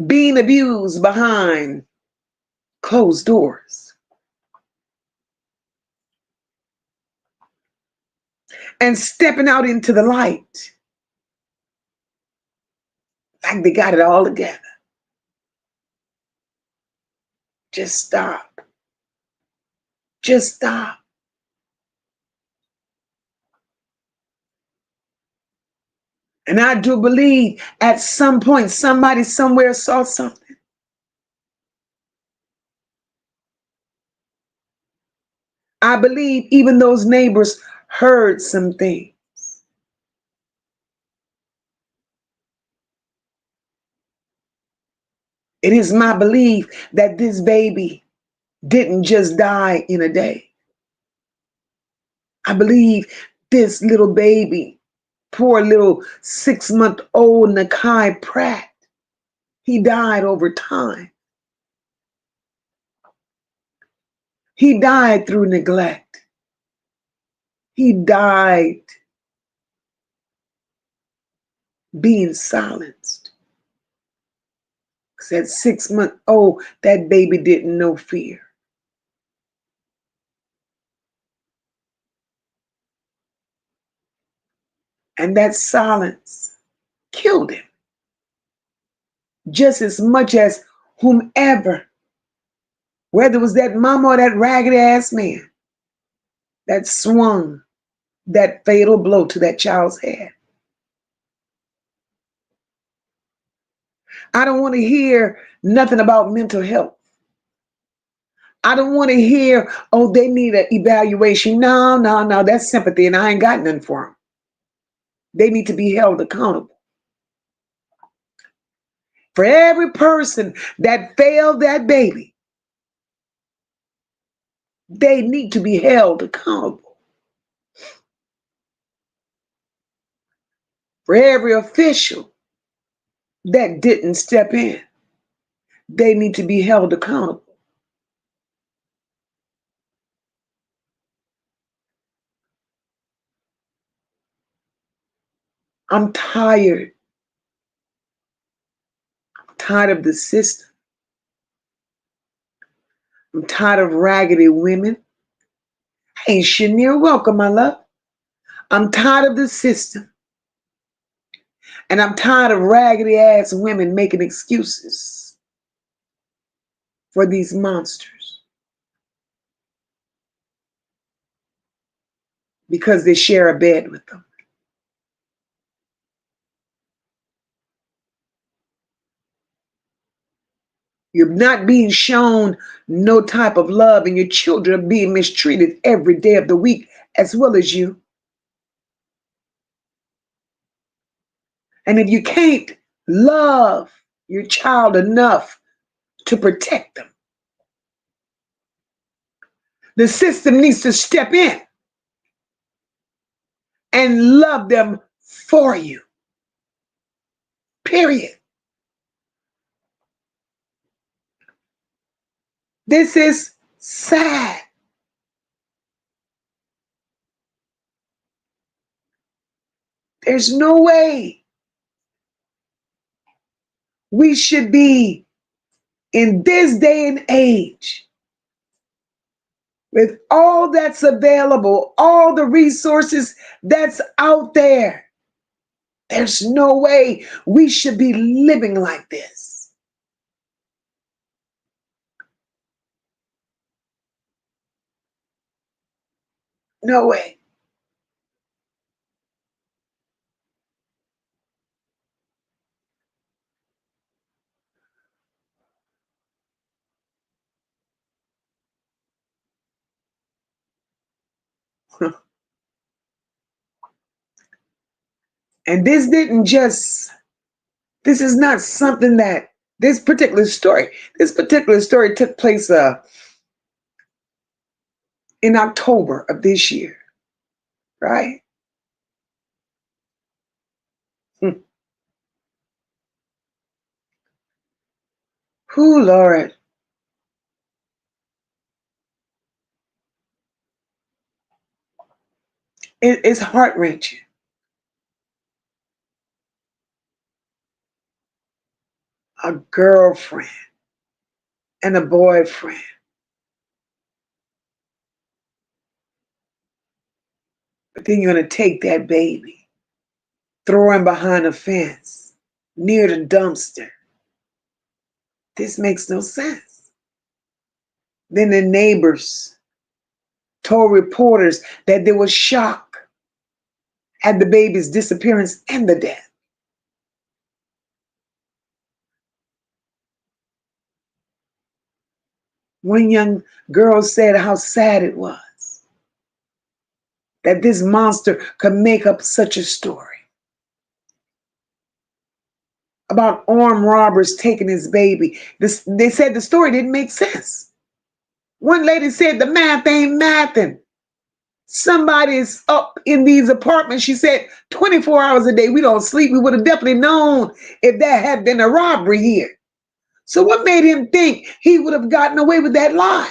Being abused behind closed doors. And stepping out into the light like they got it all together. Just stop. Just stop. And I do believe at some point somebody somewhere saw something. I believe even those neighbors heard some things. It is my belief that this baby didn't just die in a day. I believe this little baby, poor little 6-month-old Nnekia Pratt, he died over time. He died through neglect. He died being silenced. Because at 6-month-old, that baby didn't know fear. And that silence killed him. Just as much as whomever, whether it was that mama or that ragged ass man, that swung that fatal blow to that child's head. I don't want to hear nothing about mental health. I don't want to hear, oh, they need an evaluation. No, that's sympathy, and I ain't got nothing for them. They need to be held accountable. For every person that failed that baby, they need to be held accountable. For every official that didn't step in, they need to be held accountable. I'm tired. I'm tired of the system. I'm tired of raggedy women. Hey, Shanier, welcome, my love. I'm tired of the system. And I'm tired of raggedy ass women making excuses for these monsters. Because they share a bed with them. You're not being shown no type of love, and your children are being mistreated every day of the week, as well as you. And if you can't love your child enough to protect them, the system needs to step in and love them for you. Period. This is sad. There's no way we should be in this day and age with all that's available, all the resources that's out there. There's no way we should be living like this. No way. And this is not something that this particular story took place in October of this year, right? Who, Lord? It's heart wrenching. A girlfriend and a boyfriend. But then you're going to take that baby, throw him behind a fence, near the dumpster. This makes no sense. Then the neighbors told reporters that there was shock at the baby's disappearance and the death. One young girl said how sad it was that this monster could make up such a story about armed robbers taking his baby. They said the story didn't make sense. One lady said the math ain't mathing. Somebody's up in these apartments. She said 24 hours a day, we don't sleep. We would have definitely known if there had been a robbery here. So what made him think he would have gotten away with that lie?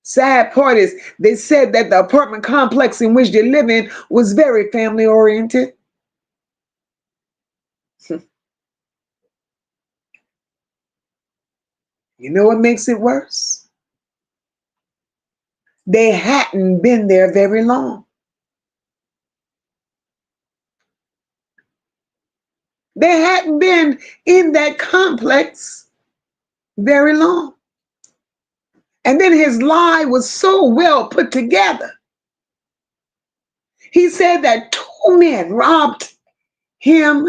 Sad part is they said that the apartment complex in which they live in was very family oriented. You know what makes it worse? They hadn't been there very long. They hadn't been in that complex very long. And then his lie was so well put together. He said that two men robbed him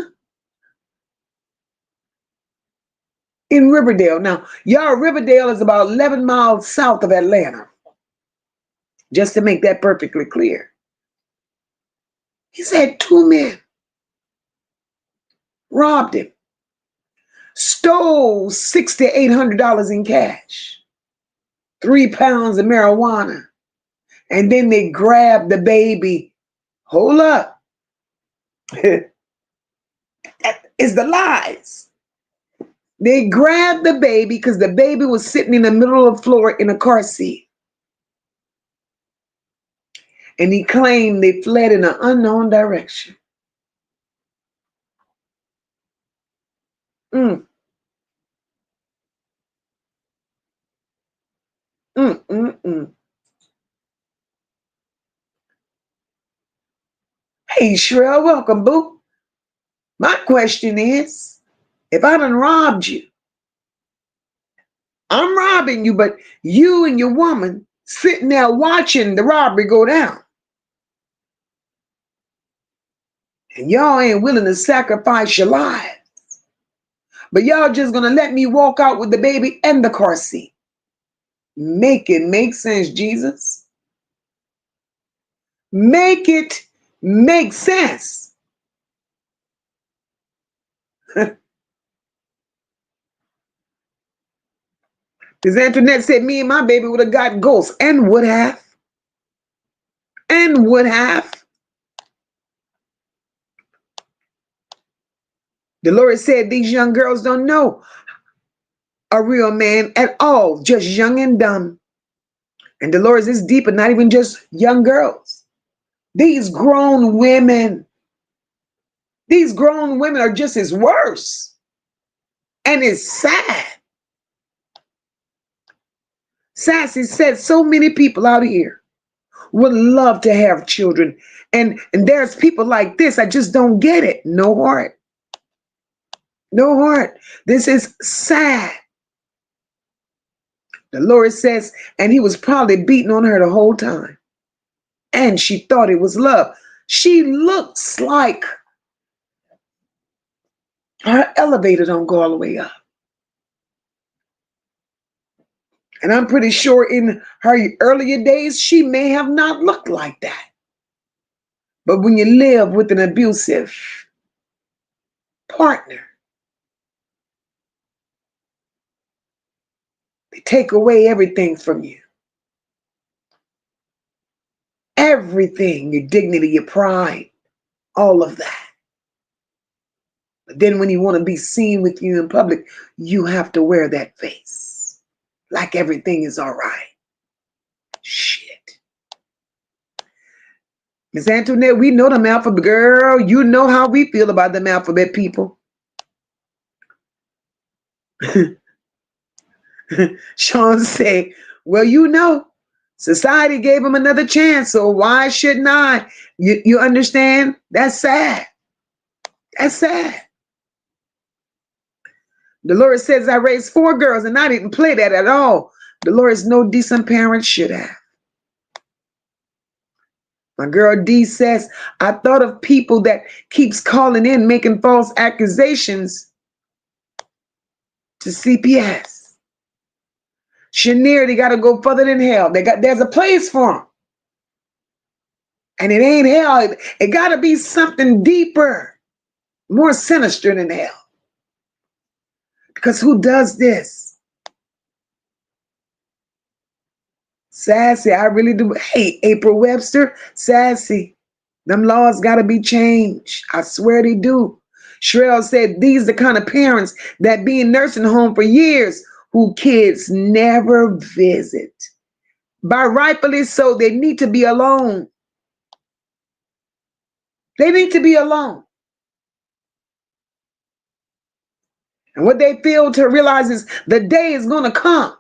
in Riverdale. Now, y'all, Riverdale is about 11 miles south of Atlanta. Just to make that perfectly clear. He said two men robbed him, stole $600 to $800 in cash, 3 pounds of marijuana, and then they grabbed the baby. Hold up. That is the lies. They grabbed the baby because the baby was sitting in the middle of the floor in a car seat. And he claimed they fled in an unknown direction. Mm. Mm, mm, mm. Hey, Shrell, welcome, boo. My question is, if I done robbed you, I'm robbing you, but you and your woman sitting there watching the robbery go down. And y'all ain't willing to sacrifice your lives. But y'all just gonna let me walk out with the baby and the car seat. Make it make sense, Jesus. Make it make sense. Because Antoinette said me and my baby would have got ghosts and would have. And would have. Dolores said these young girls don't know a real man at all, just young and dumb. And Dolores is deeper, not even just young girls. These grown women are just as worse. And it's sad. Sassy said so many people out here would love to have children. And there's people like this, I just don't get it. No heart. No heart. This is sad. Dolores says, and he was probably beating on her the whole time. And she thought it was love. She looks like her elevator don't go all the way up. And I'm pretty sure in her earlier days, she may have not looked like that. But when you live with an abusive partner, they take away everything from you. Everything, your dignity, your pride, all of that. But then when you want to be seen with you in public, you have to wear that face. Like everything is all right. Shit. Miss Antoinette, we know them alphabet, girl. You know how we feel about them alphabet people. Sean said, well, you know, society gave him another chance, so why shouldn't I? You understand? That's sad. That's sad. Dolores says, I raised 4 girls and I didn't play that at all. Dolores, no decent parent should have. My girl D says, I thought of people that keeps calling in, making false accusations to CPS. Chenier, they got to go further than hell. There's a place for them. And it ain't hell. It got to be something deeper, more sinister than hell. Because who does this? Sassy, I really do. Hey, April Webster, sassy. Them laws got to be changed. I swear they do. Sherelle said, these are the kind of parents that be in nursing home for years who kids never visit. By rightfully so, they need to be alone. They need to be alone. And what they fail to realize is the day is going to come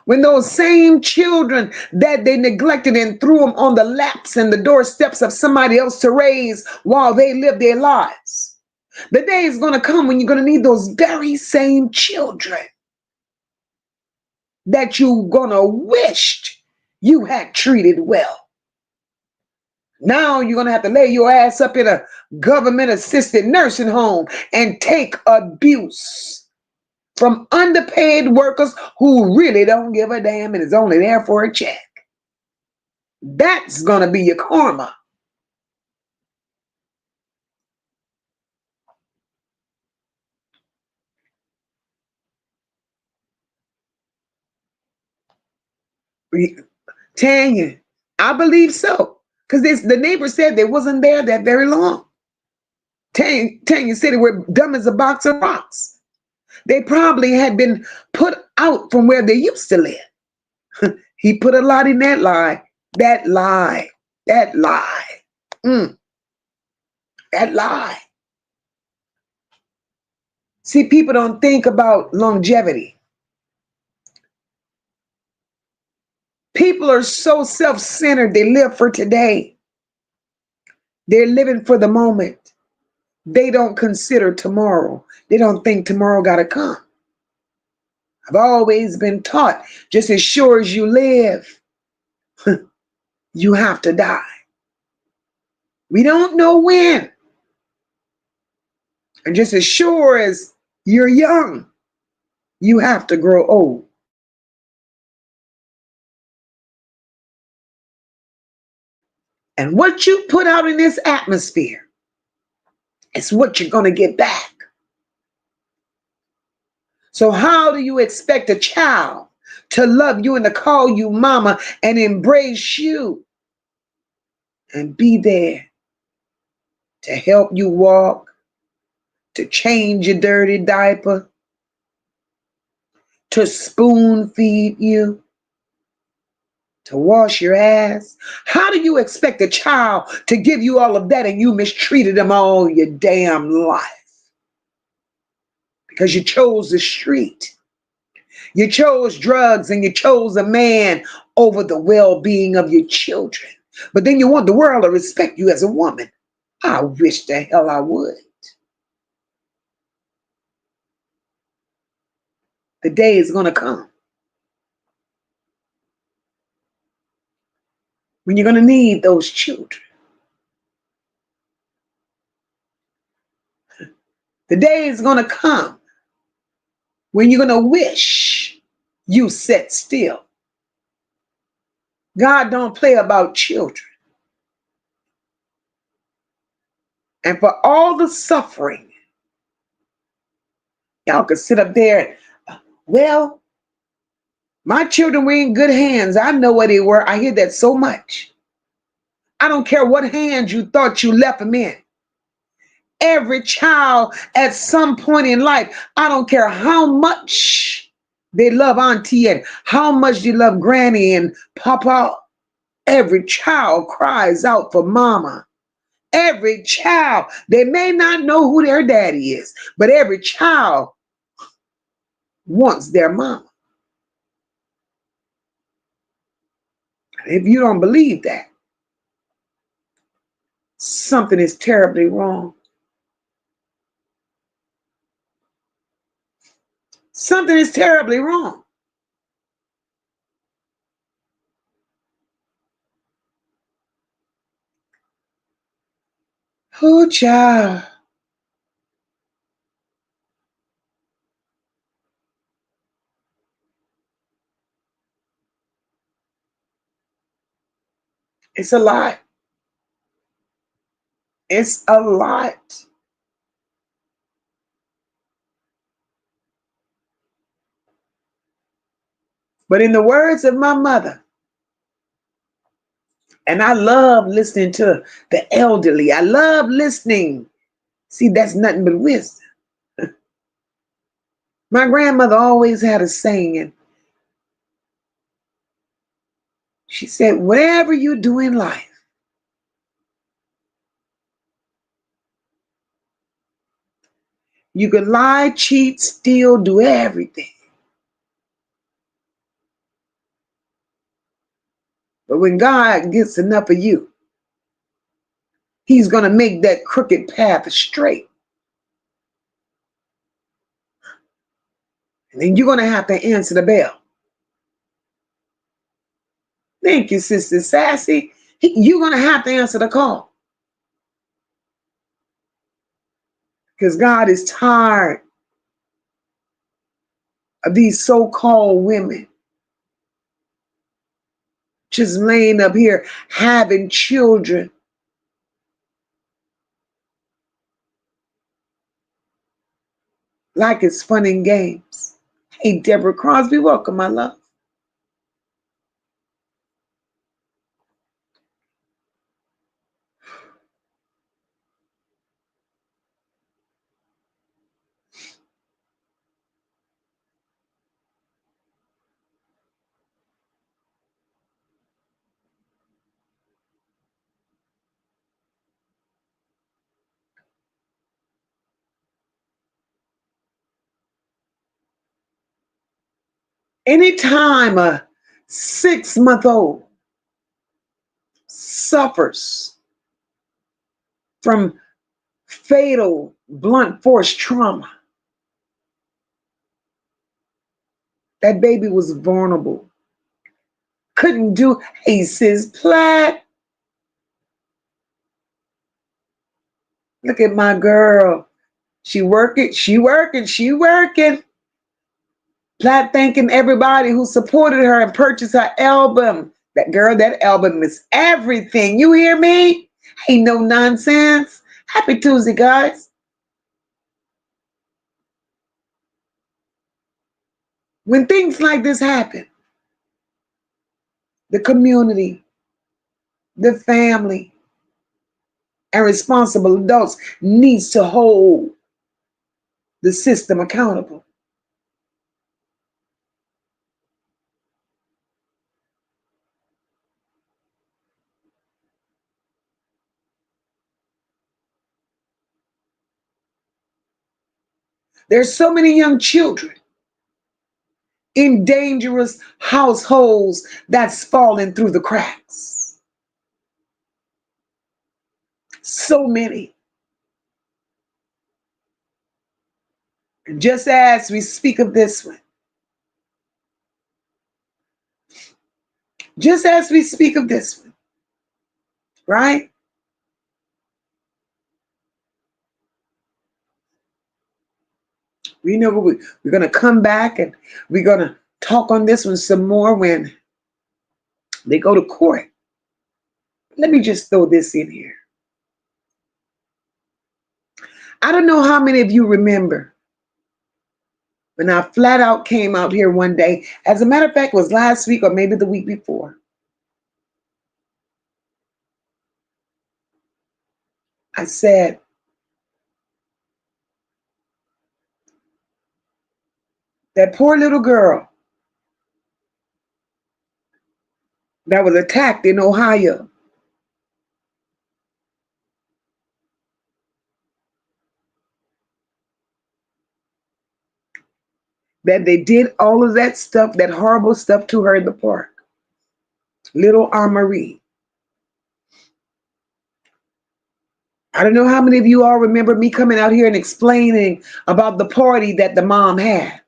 when those same children that they neglected and threw them on the laps and the doorsteps of somebody else to raise while they live their lives. The day is going to come when you're going to need those very same children that you're going to wish you had treated well. Now you're going to have to lay your ass up in a government-assisted nursing home and take abuse from underpaid workers who really don't give a damn and is only there for a check. That's going to be your karma. Tanya, I believe so. Because the neighbor said they wasn't there that very long. Tanya said they were dumb as a box of rocks. They probably had been put out from where they used to live. He put a lot in that lie. That lie. That lie. That lie. See, people don't think about longevity. People are so self-centered, they live for today. They're living for the moment. They don't consider tomorrow. They don't think tomorrow gotta come. I've always been taught, just as sure as you live, you have to die. We don't know when. And just as sure as you're young, you have to grow old. And what you put out in this atmosphere is what you're going to get back. So how do you expect a child to love you and to call you mama and embrace you and be there to help you walk, to change your dirty diaper, to spoon feed you, to wash your ass? How do you expect a child to give you all of that and you mistreated them all your damn life? Because you chose the street. You chose drugs and you chose a man over the well-being of your children. But then you want the world to respect you as a woman. I wish the hell I would. The day is going to come when you're going to need those children. The day is going to come when you're going to wish you sat still. God don't play about children. And for all the suffering, y'all could sit up there and, well, my children were in good hands. I know where they were. I hear that so much. I don't care what hands you thought you left them in. Every child at some point in life, I don't care how much they love auntie and how much they love granny and papa, every child cries out for mama. Every child, they may not know who their daddy is, but every child wants their mama. If you don't believe that, something is terribly wrong. Something is terribly wrong. Oh, child. It's a lot. It's a lot. But in the words of my mother, and I love listening to the elderly. I love listening. See, that's nothing but wisdom. My grandmother always had a saying, and she said, whatever you do in life, you can lie, cheat, steal, do everything. But when God gets enough of you, he's going to make that crooked path straight. And then you're going to have to answer the bell. Thank you, Sister Sassy. You're going to have to answer the call. Because God is tired of these so-called women just laying up here having children. Like it's fun and games. Hey, Deborah Crosby, welcome, my love. Anytime a 6-month-old suffers from fatal blunt force trauma, that baby was vulnerable. Couldn't do, hey, sis, Platt. Look at my girl. She working. Platt thanking everybody who supported her and purchased her album. That girl, that album is everything. You hear me? Ain't no nonsense. Happy Tuesday, guys. When things like this happen, the community, the family, and responsible adults needs to hold the system accountable. There's so many young children in dangerous households that's falling through the cracks. So many. And just as we speak of this one, just as we speak of this one, right? We know we're going to come back and we're going to talk on this one some more when they go to court. Let me just throw this in here. I don't know how many of you remember when I flat out came out here one day. As a matter of fact, it was last week or maybe the week before. I said, that poor little girl that was attacked in Ohio, that they did all of that stuff, that horrible stuff to her in the park. Little Marie. I don't know how many of you all remember me coming out here and explaining about the party that the mom had.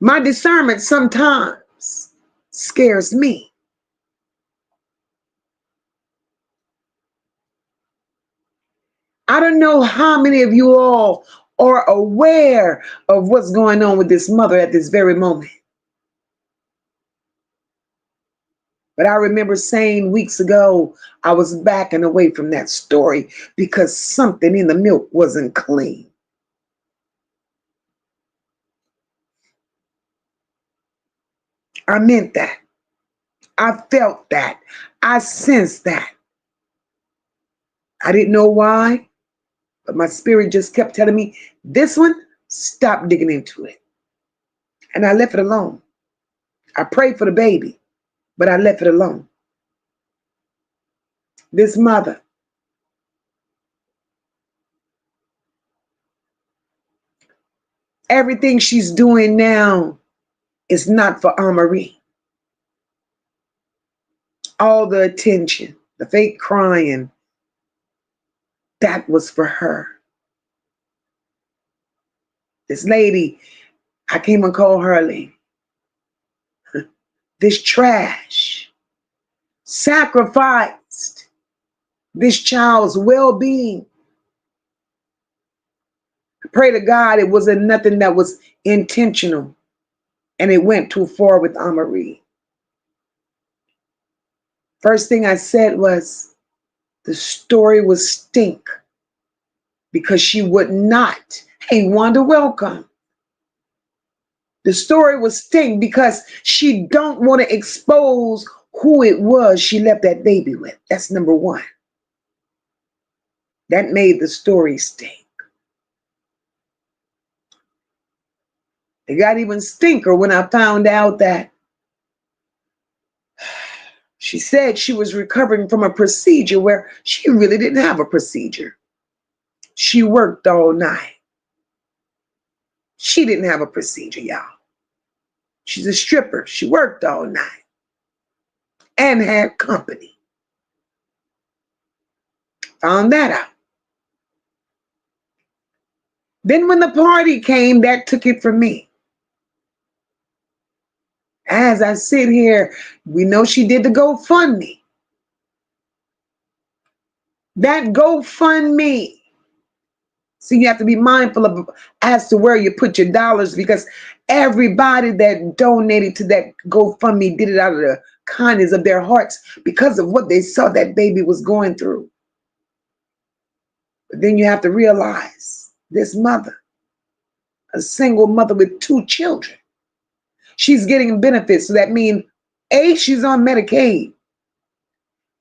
My discernment sometimes scares me. I don't know how many of you all are aware of what's going on with this mother at this very moment. But I remember saying weeks ago, I was backing away from that story because something in the milk wasn't clean. I meant that. I felt that. I sensed that. I didn't know why, but my spirit just kept telling me, this one, stop digging into it. And I left it alone. I prayed for the baby, but I left it alone. This mother, everything she's doing now is not for Marie. All the attention, the fake crying, that was for her. This lady, I can't even call her a lady. This trash sacrificed this child's well-being. I pray to God it wasn't nothing that was intentional and it went too far with Marie. First thing I said was the story was stink because she would not. Hey, Wanda, welcome. The story was stink because she don't want to expose who it was she left that baby with. That's number one. That made the story stink. It got even stinker when I found out that she said she was recovering from a procedure where she really didn't have a procedure. She worked all night. She didn't have a procedure, y'all. She's a stripper. She worked all night and had company. Found that out. Then when the party came, that took it from me. As I sit here, we know she did the GoFundMe. That GoFundMe So you have to be mindful of as to where you put your dollars, because everybody that donated to that GoFundMe did it out of the kindness of their hearts because of what they saw that baby was going through. But then you have to realize this mother, a single mother with 2 children, she's getting benefits. So that means, A, she's on Medicaid.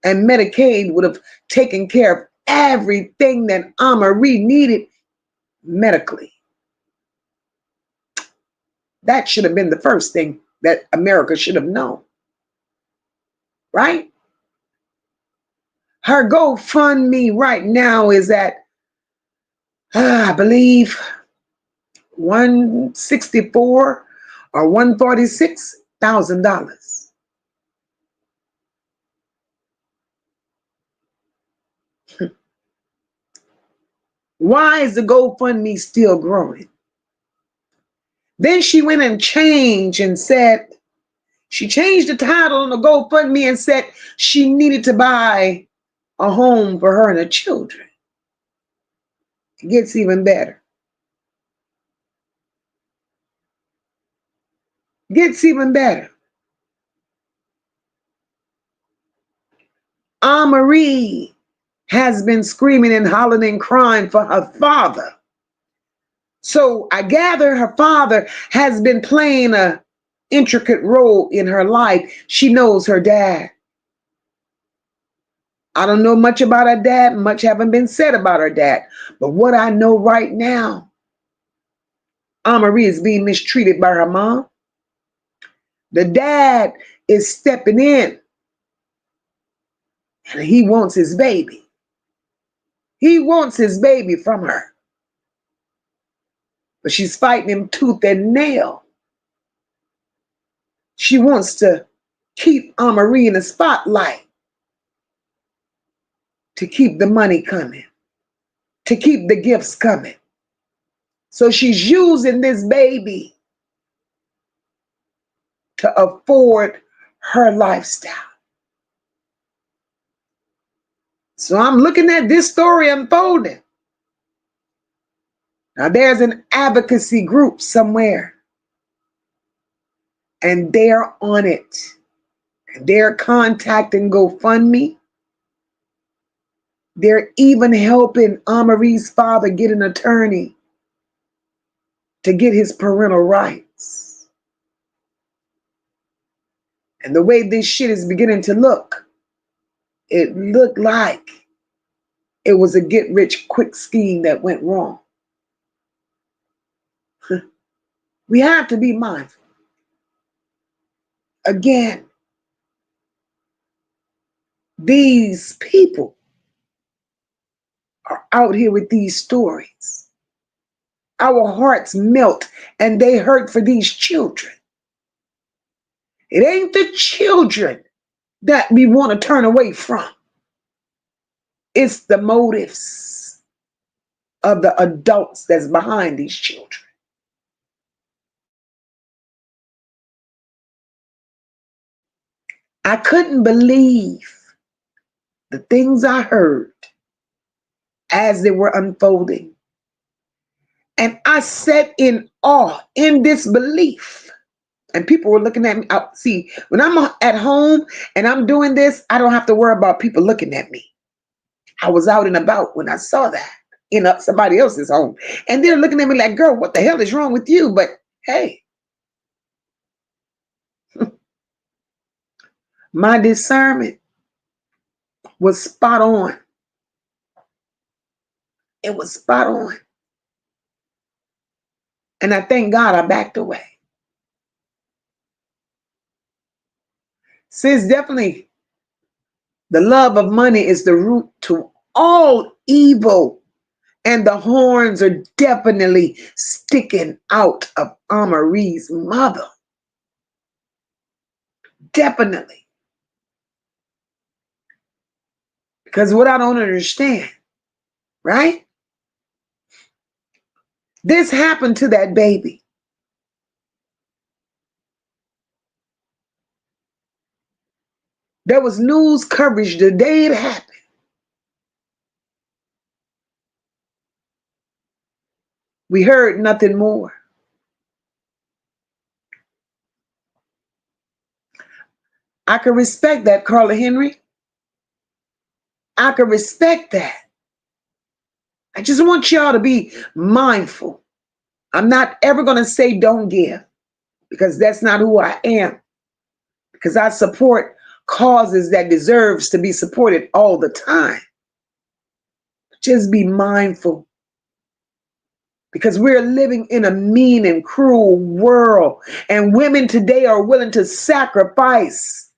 And Medicaid would have taken care of everything that Marie needed medically. That should have been the first thing that America should have known, right? Her GoFundMe right now is at, I believe, $164,000 or $146,000. Why is the GoFundMe still growing? Then she went and changed and said, she changed the title on the GoFundMe and said she needed to buy a home for her and her children. It gets even better. Gets even better. Marie has been screaming and hollering and crying for her father. So I gather her father has been playing an intricate role in her life. She knows her dad. I don't know much about her dad. Much haven't been said about her dad. But what I know right now, Marie is being mistreated by her mom. The dad is stepping in and he wants his baby. He wants his baby from her. But she's fighting him tooth and nail. She wants to keep Marie in the spotlight, to keep the money coming, to keep the gifts coming. So she's using this baby to afford her lifestyle. So I'm looking at this story unfolding. Now there's an advocacy group somewhere, and they're on it. And they're contacting GoFundMe. They're even helping Marie's father get an attorney to get his parental rights. And the way this shit is beginning to look, it looked like it was a get-rich-quick scheme that went wrong. We have to be mindful. Again, these people are out here with these stories. Our hearts melt and they hurt for these children. It ain't the children that we want to turn away from. It's the motives of the adults that's behind these children. I couldn't believe the things I heard as they were unfolding. And I sat in awe, in disbelief. And people were looking at me. See, when I'm at home and I'm doing this, I don't have to worry about people looking at me. I was out and about when I saw that in somebody else's home. And they're looking at me like, girl, what the hell is wrong with you? But hey, my discernment was spot on. It was spot on. And I thank God I backed away. Since definitely the love of money is the root to all evil. And the horns are definitely sticking out of Marie's mother. Definitely. Because what I don't understand, right? This happened to that baby. There was news coverage the day it happened. We heard nothing more. I can respect that, Carla Henry. I can respect that. I just want y'all to be mindful. I'm not ever going to say don't give, because that's not who I am. Because I support causes that deserves to be supported all the time. Just be mindful. Because we're living in a mean and cruel world. And women today are willing to sacrifice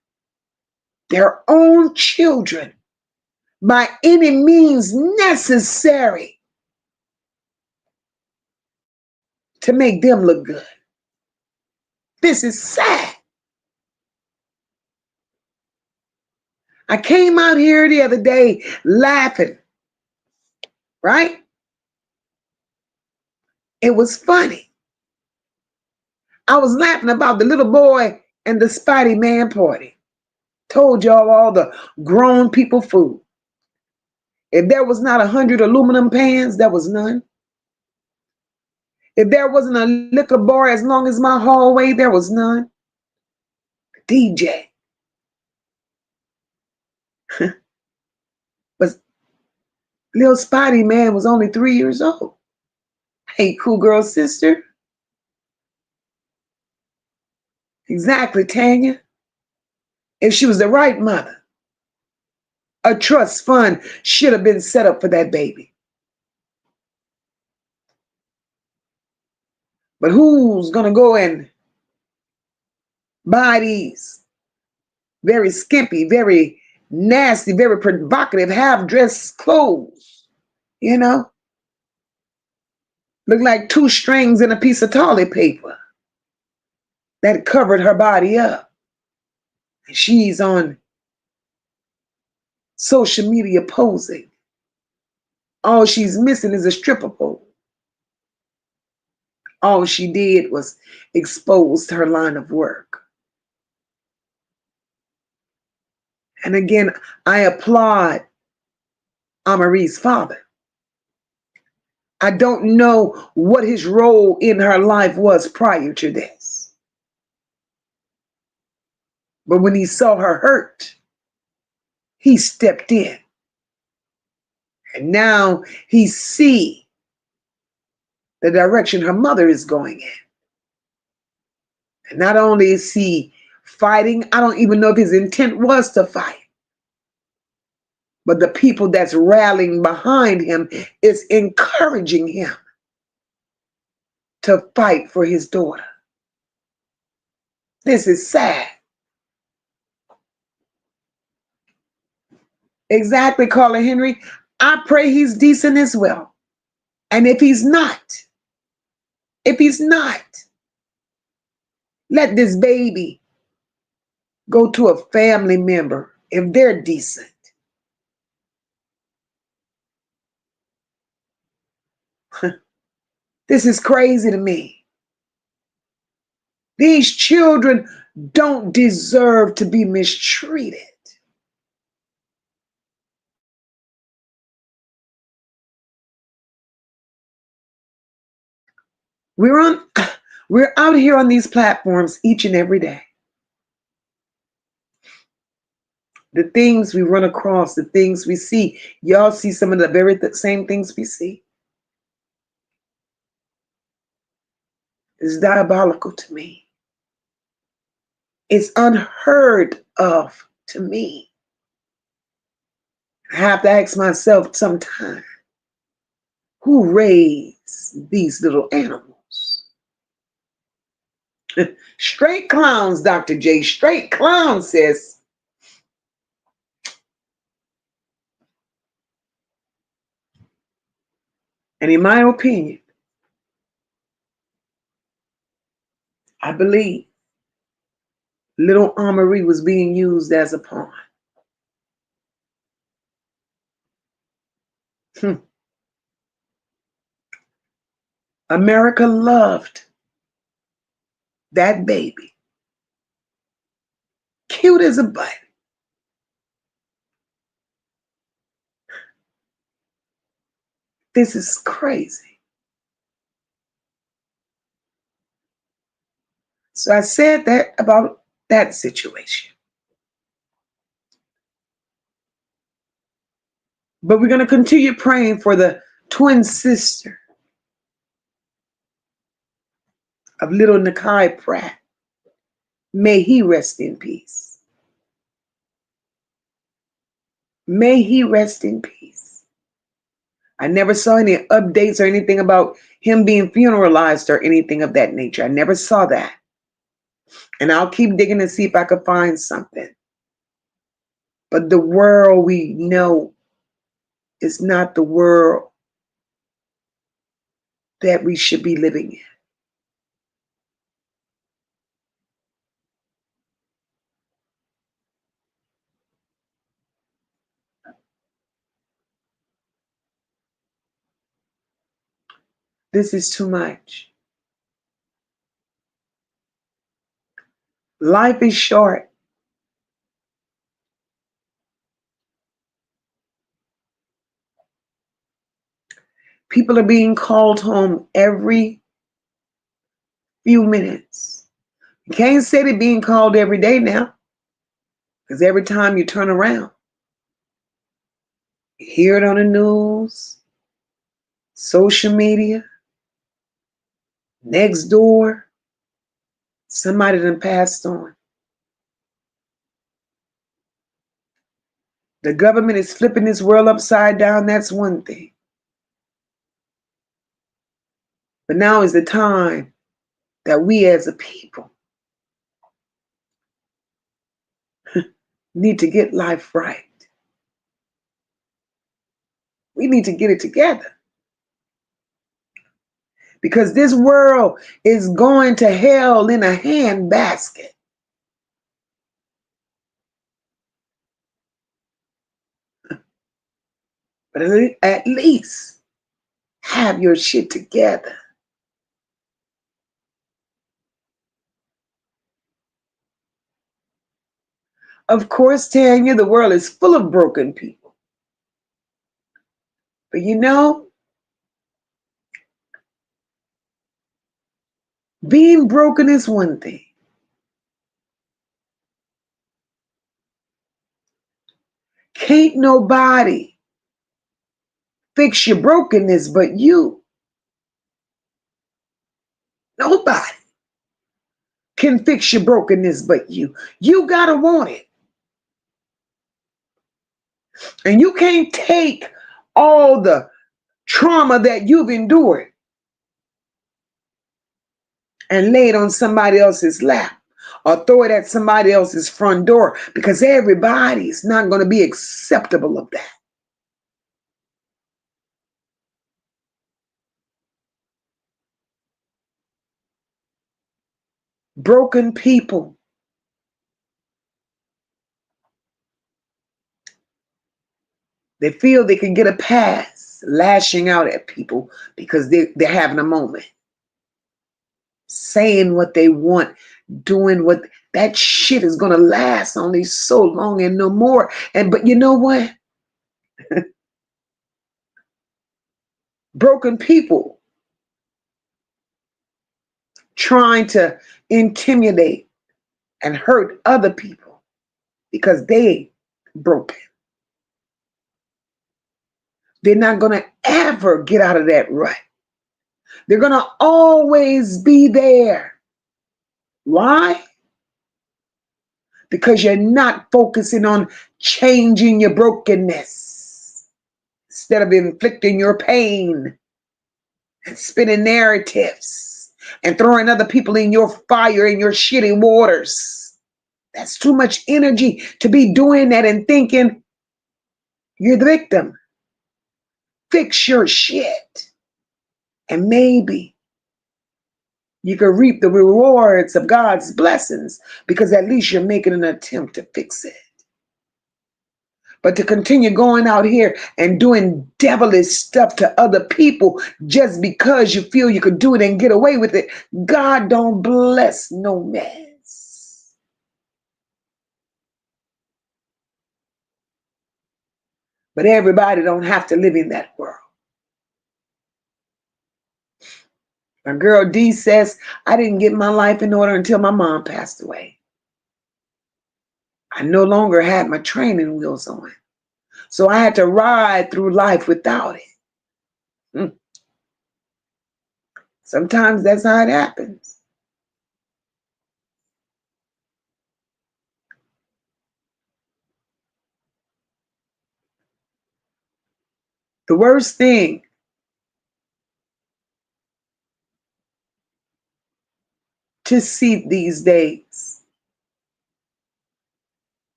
their own children by any means necessary to make them look good. This is sad. I came out here the other day laughing, right? It was funny. I was laughing about the little boy and the Spotty Man party. Told y'all all the grown people food. If there was not 100 aluminum pans, there was none. If there wasn't a liquor bar as long as my hallway, there was none. DJ. But little Spotty Man was only 3 years old. Hey, cool girl sister. Exactly, Tanya. If she was the right mother, a trust fund should have been set up for that baby. But who's going to go and buy these very skimpy, very nasty, very provocative, half-dressed clothes? You know? Look like 2 strings and a piece of toilet paper that covered her body up. And she's on social media posing. All she's missing is a stripper pole. All she did was expose her line of work. And again, I applaud Amarie's father. I don't know what his role in her life was prior to this. But when he saw her hurt, he stepped in. And now he sees the direction her mother is going in. And not only is he fighting, I don't even know if his intent was to fight. But the people that's rallying behind him is encouraging him to fight for his daughter. This is sad. Exactly, Carla Henry. I pray he's decent as well. And if he's not, let this baby go to a family member if they're decent. This is crazy to me. These children don't deserve to be mistreated. We're out here on these platforms each and every day. The things we run across, the things we see, y'all see some of the very same things we see. It's diabolical to me. It's unheard of to me. I have to ask myself sometimes, who raised these little animals? Straight clowns, Dr. J. Straight clowns, sis. And in my opinion, I believe little Amory was being used as a pawn. America loved that baby. Cute as a button. This is crazy. So I said that about that situation. But we're going to continue praying for the twin sister of little Nnekia Pratt. May he rest in peace. May he rest in peace. I never saw any updates or anything about him being funeralized or anything of that nature. I never saw that. And I'll keep digging to see if I could find something. But the world we know is not the world that we should be living in. This is too much. Life is short. People are being called home every few minutes. You can't say they're being called every day now, because every time you turn around, you hear it on the news, social media, next door, somebody done passed on. The government is flipping this world upside down. That's one thing. But now is the time that we as a people need to get life right. We need to get it together. Because this world is going to hell in a handbasket. But at least have your shit together. Of course, Tanya, the world is full of broken people. But you know, being broken is one thing. Can't nobody fix your brokenness but you. Nobody can fix your brokenness but you. You gotta want it. And you can't take all the trauma that you've endured and lay it on somebody else's lap or throw it at somebody else's front door, because everybody's not going to be acceptable of that. Broken people, they feel they can get a pass lashing out at people because they're having a moment, saying what they want, doing what that shit is going to last only so long and no more. But you know what? Broken people trying to intimidate and hurt other people because they broken. They're not going to ever get out of that rut. They're going to always be there. Why? Because you're not focusing on changing your brokenness. Instead of inflicting your pain and spinning narratives and throwing other people in your fire, in your shitty waters. That's too much energy to be doing that and thinking you're the victim. Fix your shit. And maybe you can reap the rewards of God's blessings, because at least you're making an attempt to fix it. But to continue going out here and doing devilish stuff to other people just because you feel you could do it and get away with it, God don't bless no mess. But everybody don't have to live in that world. My girl D says, I didn't get my life in order until my mom passed away. I no longer had my training wheels on. So I had to ride through life without it. Sometimes that's how it happens. The worst thing to see these days,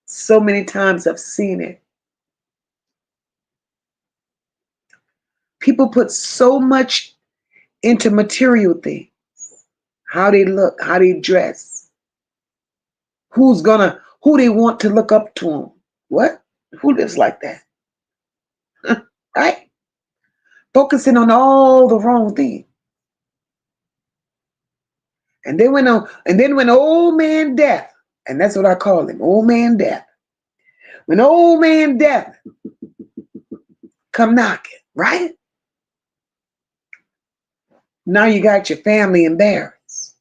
so many times I've seen it. People put so much into material things, how they look, how they dress, who they want to look up to them. What? Who lives like that? Right? Focusing on all the wrong things. And then when old man death, and that's what I call him, old man death. When old man death come knocking, right? Now you got your family embarrassed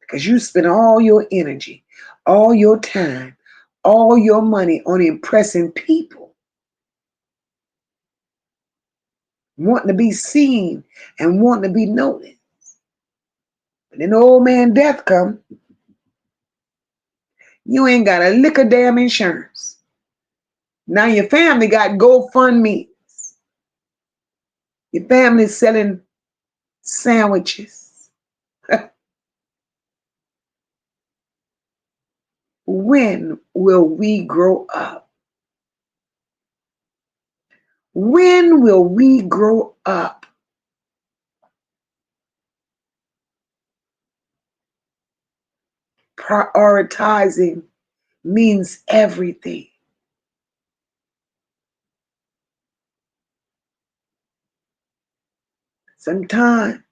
because you spent all your energy, all your time, all your money on impressing people, wanting to be seen and wanting to be noticed. But then old man death come, you ain't got a lick of damn insurance. Now your family got GoFundMe. Your family's selling sandwiches. When will we grow up? When will we grow up? Prioritizing means everything. Sometimes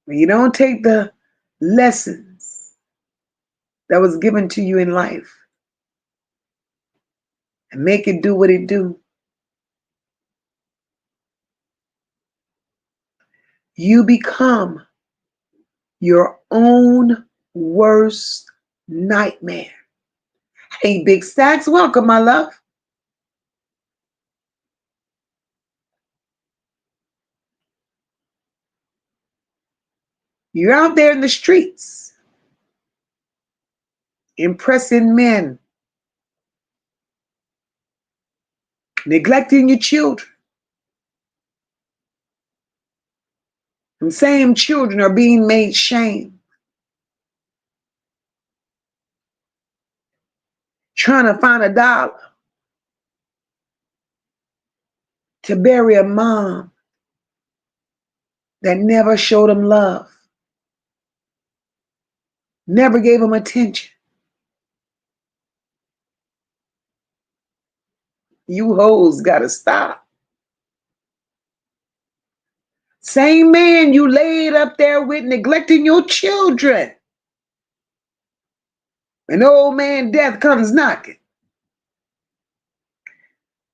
when you don't take the lessons that was given to you in life and make it do what it do, you become your own worst nightmare. Hey, Big Stacks, welcome, my love. You're out there in the streets, impressing men, neglecting your children. And same children are being made shame, trying to find $1 to bury a mom that never showed them love, never gave them attention. You hoes gotta stop. Same man you laid up there with neglecting your children. When old man death comes knocking,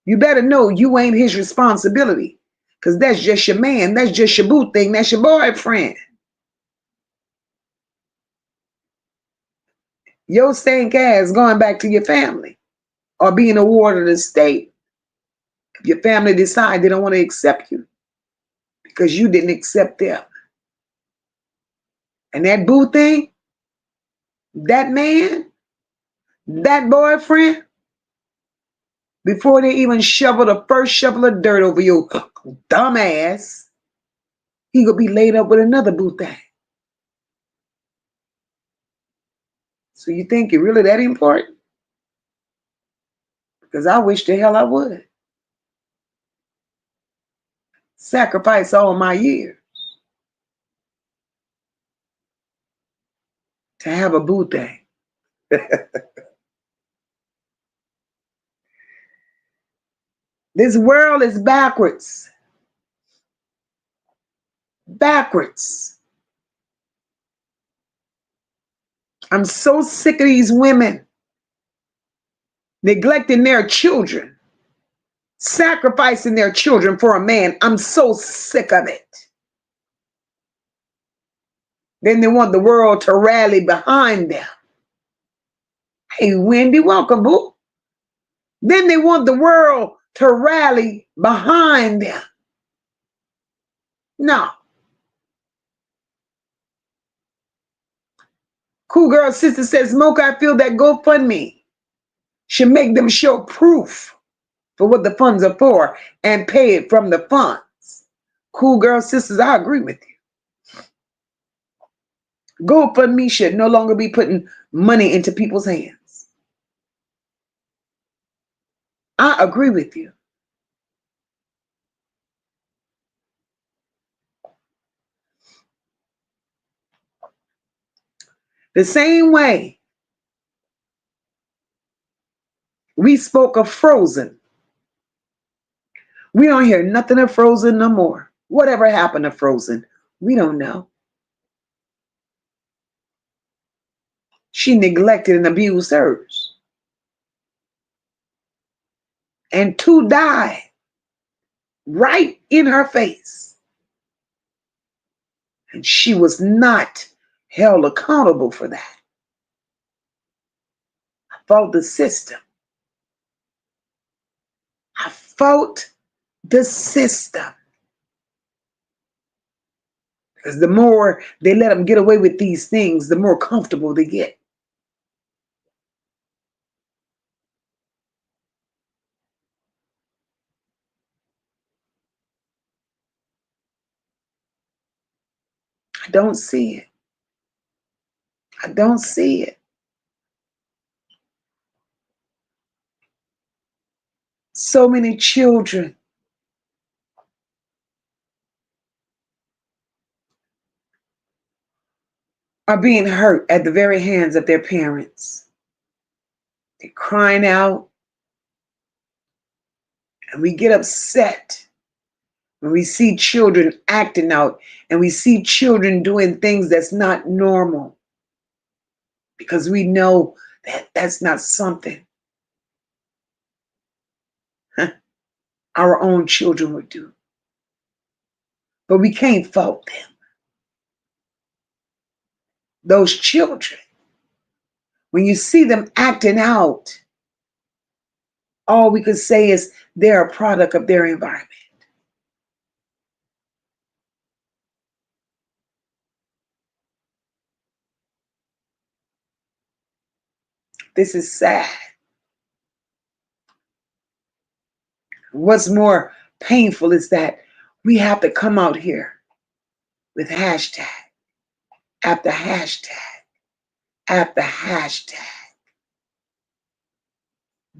you better know you ain't his responsibility, because that's just your man. That's just your boo thing. That's your boyfriend. Your stank ass going back to your family or being a ward of the state if your family decide they don't want to accept you because you didn't accept them. And that boo thing, that man, that boyfriend, before they even shovel the first shovel of dirt over your dumb ass, he gonna be laid up with another boo thing. So you think you're really that important? Because I wish the hell I would. Sacrifice all my years to have a boo thing. This world is backwards. Backwards. I'm so sick of these women neglecting their children, sacrificing their children for a man. I'm so sick of it. Then they want the world to rally behind them. Hey, Wendy, welcome, boo. Then they want the world to rally behind them. No. Cool Girl Sister says, Mocha, I feel that GoFundMe should make them show proof for what the funds are for and pay it from the funds. Cool Girl Sisters, I agree with you. GoFundMe should no longer be putting money into people's hands. I agree with you. The same way we spoke of Frozen. We don't hear nothing of Frozen no more. Whatever happened to Frozen, we don't know. She neglected and abused hers. And 2 died right in her face. And she was not held accountable for that. I fought the system. I fought the system. Because the more they let them get away with these things, the more comfortable they get. I don't see it. I don't see it. So many children are being hurt at the very hands of their parents. They're crying out, and we get upset when we see children acting out and we see children doing things that's not normal, because we know that that's not something our own children would do. But we can't fault them. Those children, when you see them acting out, all we could say is they're a product of their environment. This is sad. What's more painful is that we have to come out here with hashtag after hashtag after hashtag.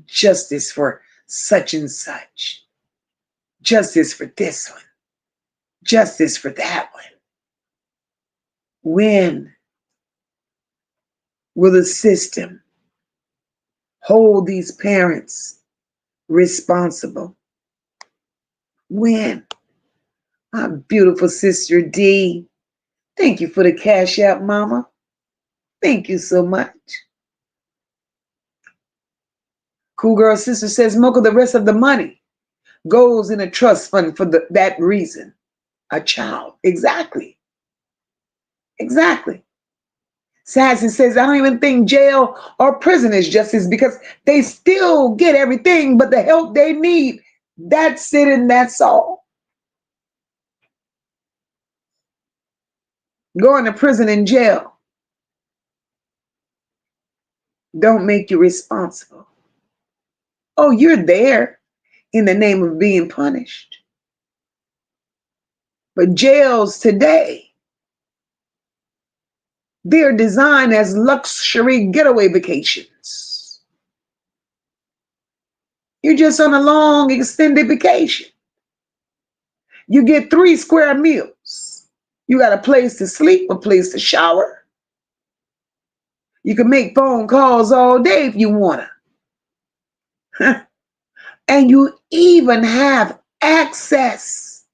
Justice for such and such. Justice for this one. Justice for that one. When will the system hold these parents responsible? When? My beautiful sister D, thank you for the Cash App, Mama. Thank you so much. Cool Girl Sister says, Mocha, the rest of the money goes in a trust fund for that reason. A child. Exactly. Exactly. Sassy says, I don't even think jail or prison is justice, because they still get everything but the help they need. That's it, and that's all. Going to prison and jail don't make you responsible. Oh, you're there in the name of being punished. But jails today, they're designed as luxury getaway vacations. You're just on a long, extended vacation. You get 3 square meals. You got a place to sleep, a place to shower. You can make phone calls all day if you want to. And you even have access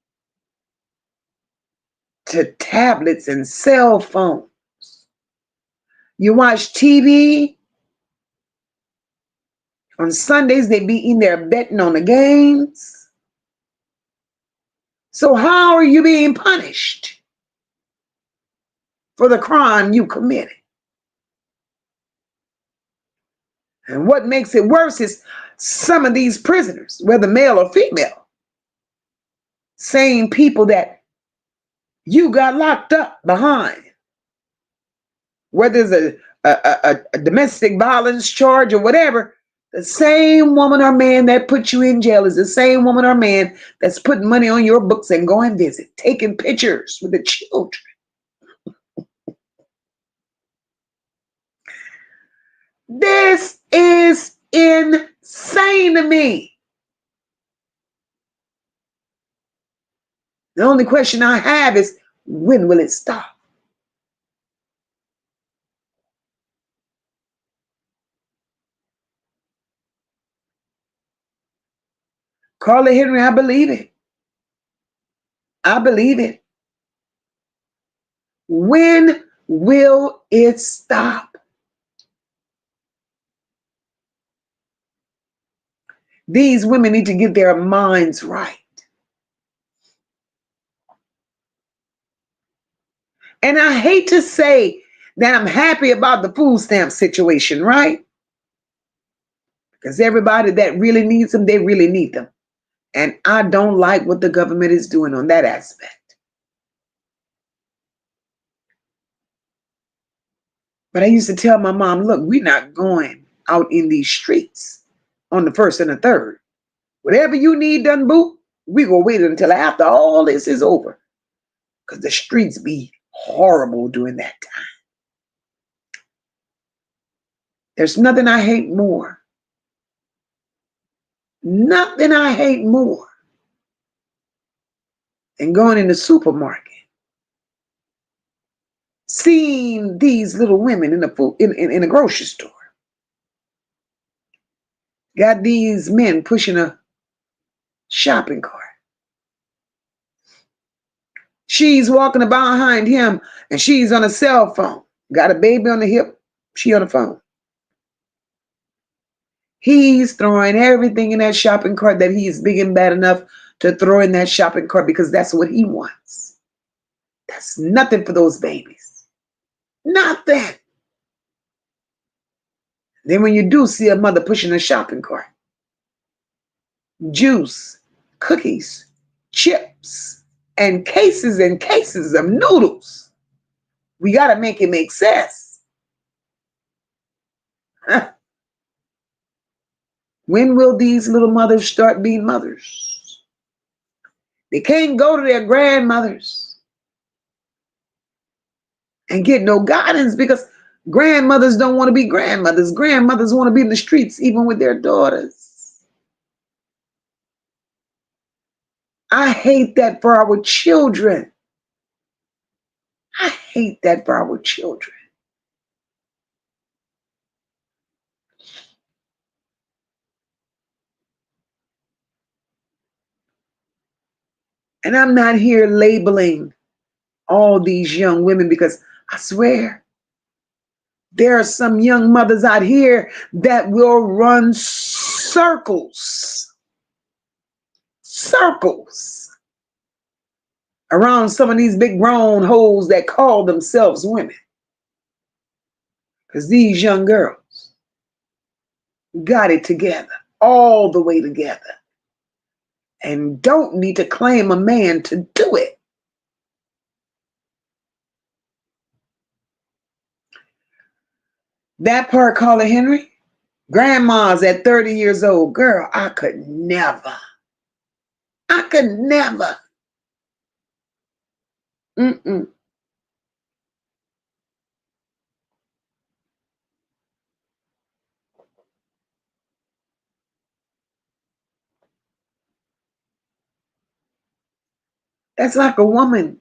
to tablets and cell phones. You watch TV On Sundays, they be in there betting on the games. So how are you being punished for the crime you committed? And what makes it worse is some of these prisoners, whether male or female, same people that you got locked up behind, whether it's a domestic violence charge or whatever, the same woman or man that put you in jail is the same woman or man that's putting money on your books and going visit, taking pictures with the children. This is insane to me. The only question I have is, when will it stop? Carla Henry, I believe it. I believe it. When will it stop? These women need to get their minds right. And I hate to say that I'm happy about the food stamp situation, right? Because everybody that really needs them, they really need them. And I don't like what the government is doing on that aspect. But I used to tell my mom, look, we're not going out in these streets on the 1st and the 3rd. Whatever you need done, boo, we gonna wait until after all this is over. Because the streets be horrible during that time. There's nothing I hate more. Nothing I hate more than going in the supermarket, seeing these little women in the grocery store. Got these men pushing a shopping cart. She's walking behind him and she's on a cell phone. Got a baby on the hip, she on the phone. He's throwing everything in that shopping cart that he is big and bad enough to throw in that shopping cart because that's what he wants. That's nothing for those babies. Nothing. Then when you do see a mother pushing a shopping cart, juice, cookies, chips, and cases of noodles, we got to make it make sense. When will these little mothers start being mothers? They can't go to their grandmothers and get no guidance because grandmothers don't want to be grandmothers. Grandmothers want to be in the streets even with their daughters. I hate that for our children. I hate that for our children. And I'm not here labeling all these young women because I swear there are some young mothers out here that will run circles around some of these big grown hoes that call themselves women. Because these young girls got it together, all the way together, and don't need to claim a man to do it. That part, Carla Henry, grandma's at 30 years old. Girl, I could never. Mm-mm. That's like a woman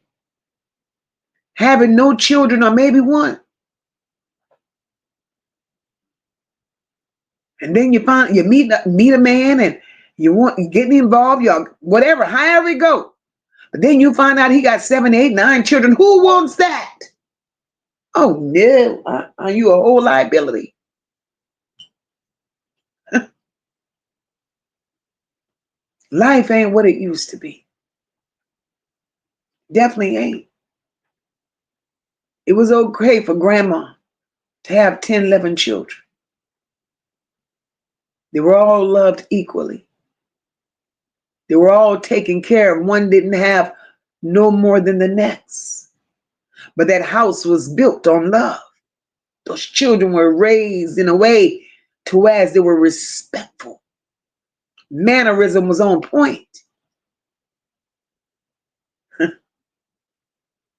having no children or maybe one. And then you meet a man and you getting involved, y'all, whatever, however it go. But then you find out he got 7, 8, 9 children. Who wants that? Oh no, are you a whole liability? Life ain't what it used to be. Definitely ain't. It was okay for grandma to have 10, 11 children. They were all loved equally. They were all taken care of. One didn't have no more than the next. But that house was built on love. Those children were raised in a way to as they were respectful. Mannerism was on point.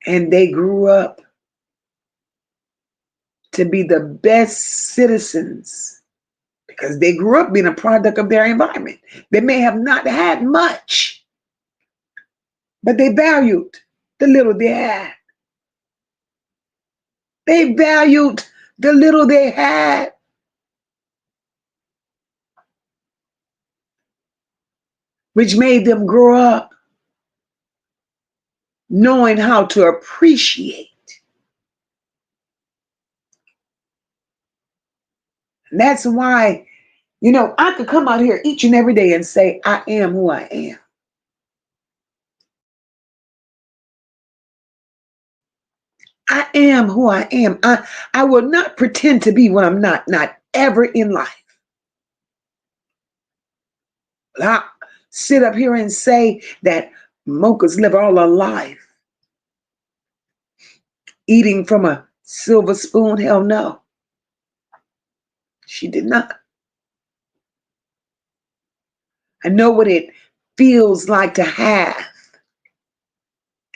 And they grew up to be the best citizens because they grew up being a product of their environment. They may have not had much, but they valued the little they had. They valued the little they had. Which made them grow up knowing how to appreciate. And that's why, I could come out here each and every day and say, I am who I am. I am who I am. I will not pretend to be what I'm not ever in life. I'll sit up here and say that Mocha's lived all her life eating from a silver spoon. Hell no. She did not. I know what it feels like to have,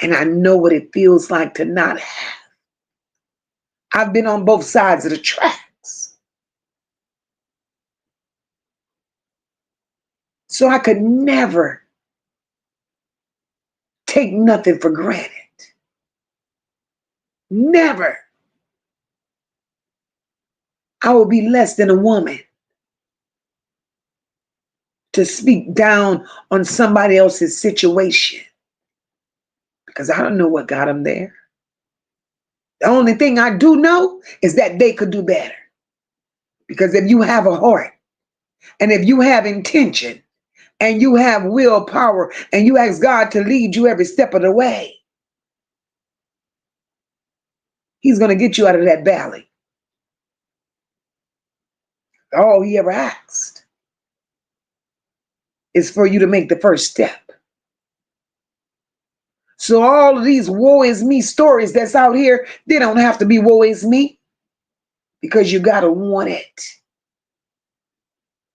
and I know what it feels like to not have. I've been on both sides of the tracks. So I could never take nothing for granted. Never. I will be less than a woman to speak down on somebody else's situation because I don't know what got them there. The only thing I do know is that they could do better. Because if you have a heart and if you have intention and you have willpower and you ask God to lead you every step of the way, He's going to get you out of that valley. All He ever asked is for you to make the first step. So all of these woe is me stories that's out here, they don't have to be woe is me because you got to want it.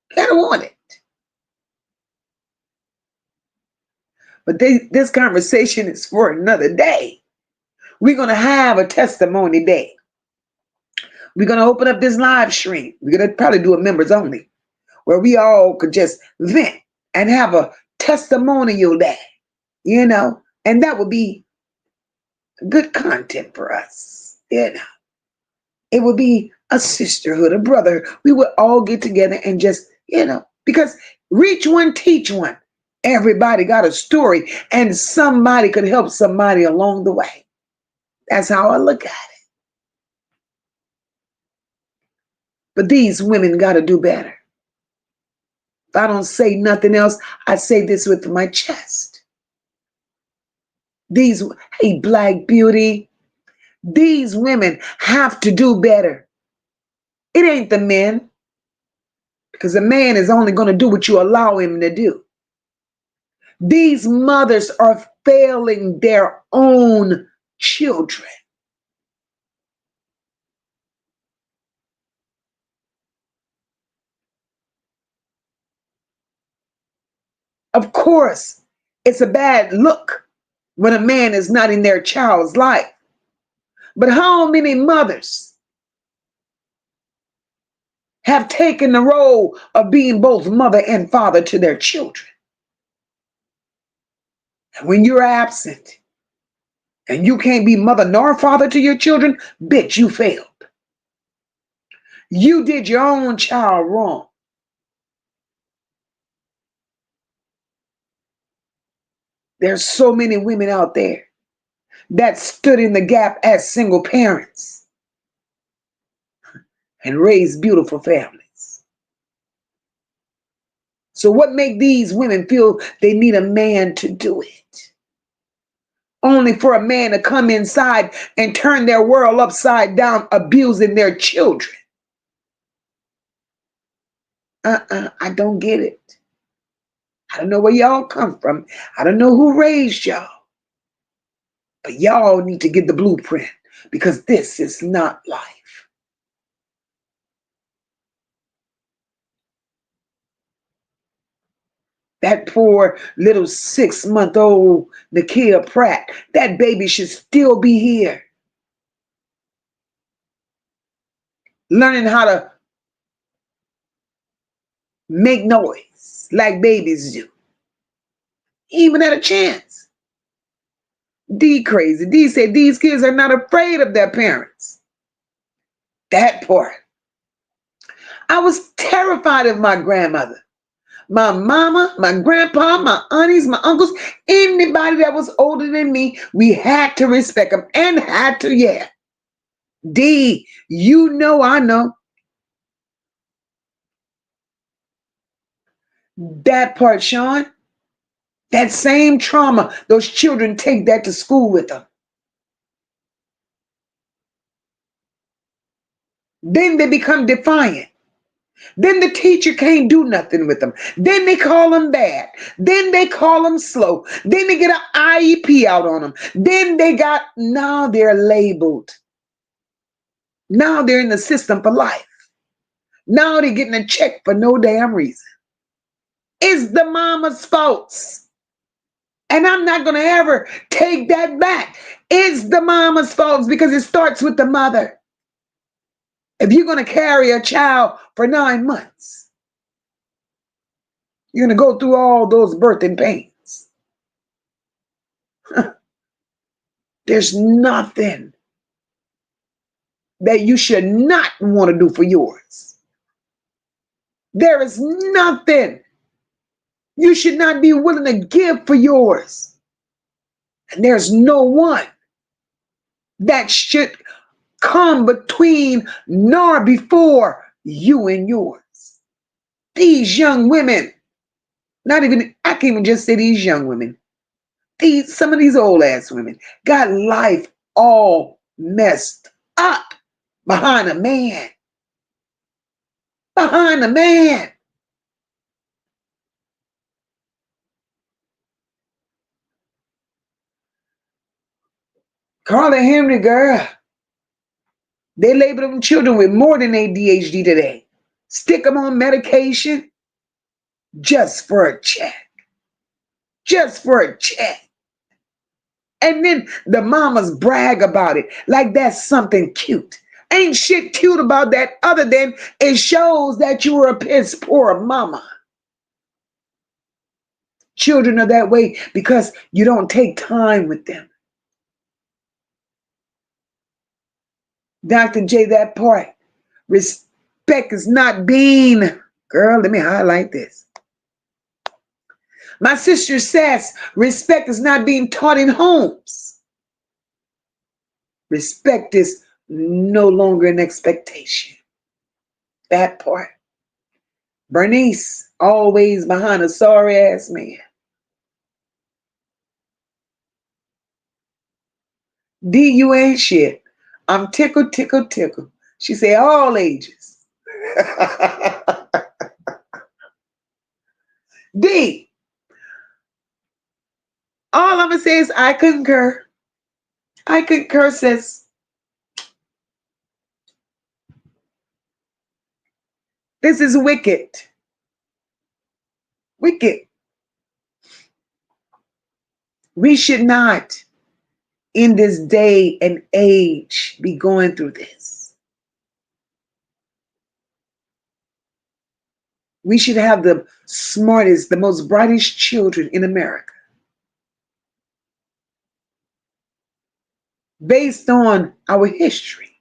You got to want it. But this conversation is for another day. We're going to have a testimony day. We're going to open up this live stream. We're going to probably do a members only where we all could just vent and have a testimonial day, and that would be good content for us. It would be a sisterhood, a brother. We would all get together and just, because reach one, teach one. Everybody got a story and somebody could help somebody along the way. That's how I look at it. But these women got to do better. If I don't say nothing else, I say this with my chest. Hey, Black Beauty, these women have to do better. It ain't the men, because a man is only going to do what you allow him to do. These mothers are failing their own children. Of course, it's a bad look when a man is not in their child's life. But how many mothers have taken the role of being both mother and father to their children? And when you're absent and you can't be mother nor father to your children, bitch, you failed. You did your own child wrong. There's so many women out there that stood in the gap as single parents and raised beautiful families. So what make these women feel they need a man to do it? Only for a man to come inside and turn their world upside down, abusing their children. I don't get it. I don't know where y'all come from. I don't know who raised y'all. But y'all need to get the blueprint, because this is not life. That poor little 6-month-old Nnekia Pratt, that baby should still be here, learning how to make noise like babies do. He even had a chance. D crazy. D said these kids are not afraid of their parents. That part. I was terrified of my grandmother. My mama, my grandpa, my aunties, my uncles, anybody that was older than me, we had to respect them and had to, yeah. D, you know I know. That part, Sean. That same trauma, those children take that to school with them. Then they become defiant. Then the teacher can't do nothing with them. Then they call them bad. Then they call them slow. Then they get an IEP out on them. Now they're labeled. Now they're in the system for life. Now they're getting a check for no damn reason. It's the mama's faults. And I'm not going to ever take that back. It's the mama's faults, because it starts with the mother. If you're going to carry a child for 9 months, you're going to go through all those birthing pains. There's nothing that you should not want to do for yours. There is nothing you should not be willing to give for yours. And there's no one that should come between nor before you and yours. These young women, I can't even just say these young women. Some of these old ass women got life all messed up behind a man. Behind a man. Carla Henry, girl. They label them children with more than ADHD today. Stick them on medication just for a check. Just for a check. And then the mamas brag about it like that's something cute. Ain't shit cute about that other than it shows that you were a piss poor mama. Children are that way because you don't take time with them. Dr. J, that part. Respect is not being, girl, let me highlight this. My sister says respect is not being taught in homes. Respect is no longer an expectation. That part. Bernice, always behind a sorry ass man. D, you ain't shit. I'm tickled, tickled, tickled. She said all ages. D, all I'm going to say is I concur. I concur, sis. This is wicked. Wicked. We should not, in this day and age, be going through this. We should have the smartest, the most brightest children in America. Based on our history.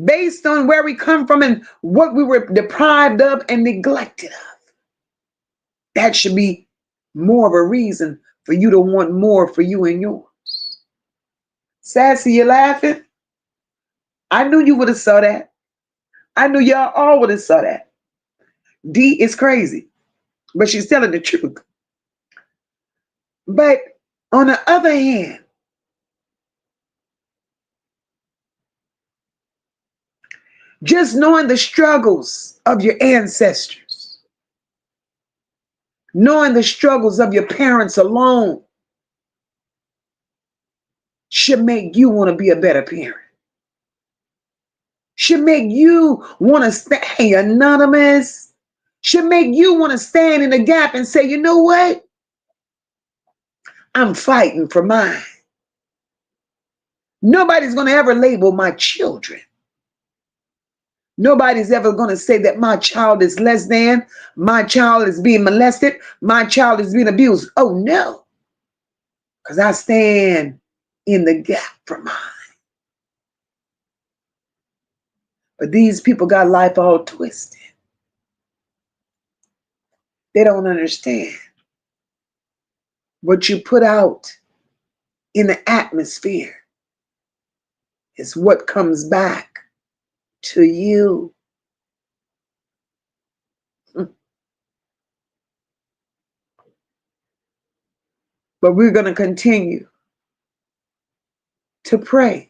Based on where we come from and what we were deprived of and neglected of. That should be more of a reason for you to want more for you and yours. Sassy, you laughing? I knew you would have saw that. I knew y'all all would have saw that. D is crazy, but she's telling the truth. But on the other hand, just knowing the struggles of your ancestors, knowing the struggles of your parents alone should make you want to be a better parent. Should make you want to stay anonymous. Should make you want to stand in the gap and say, you know what? I'm fighting for mine. Nobody's going to ever label my children. Nobody's ever going to say that my child is less than, my child is being molested, my child is being abused. Oh no, because I stand in the gap for mine. But these people got life all twisted. They don't understand. What you put out in the atmosphere is what comes back to you. But we're going to continue to pray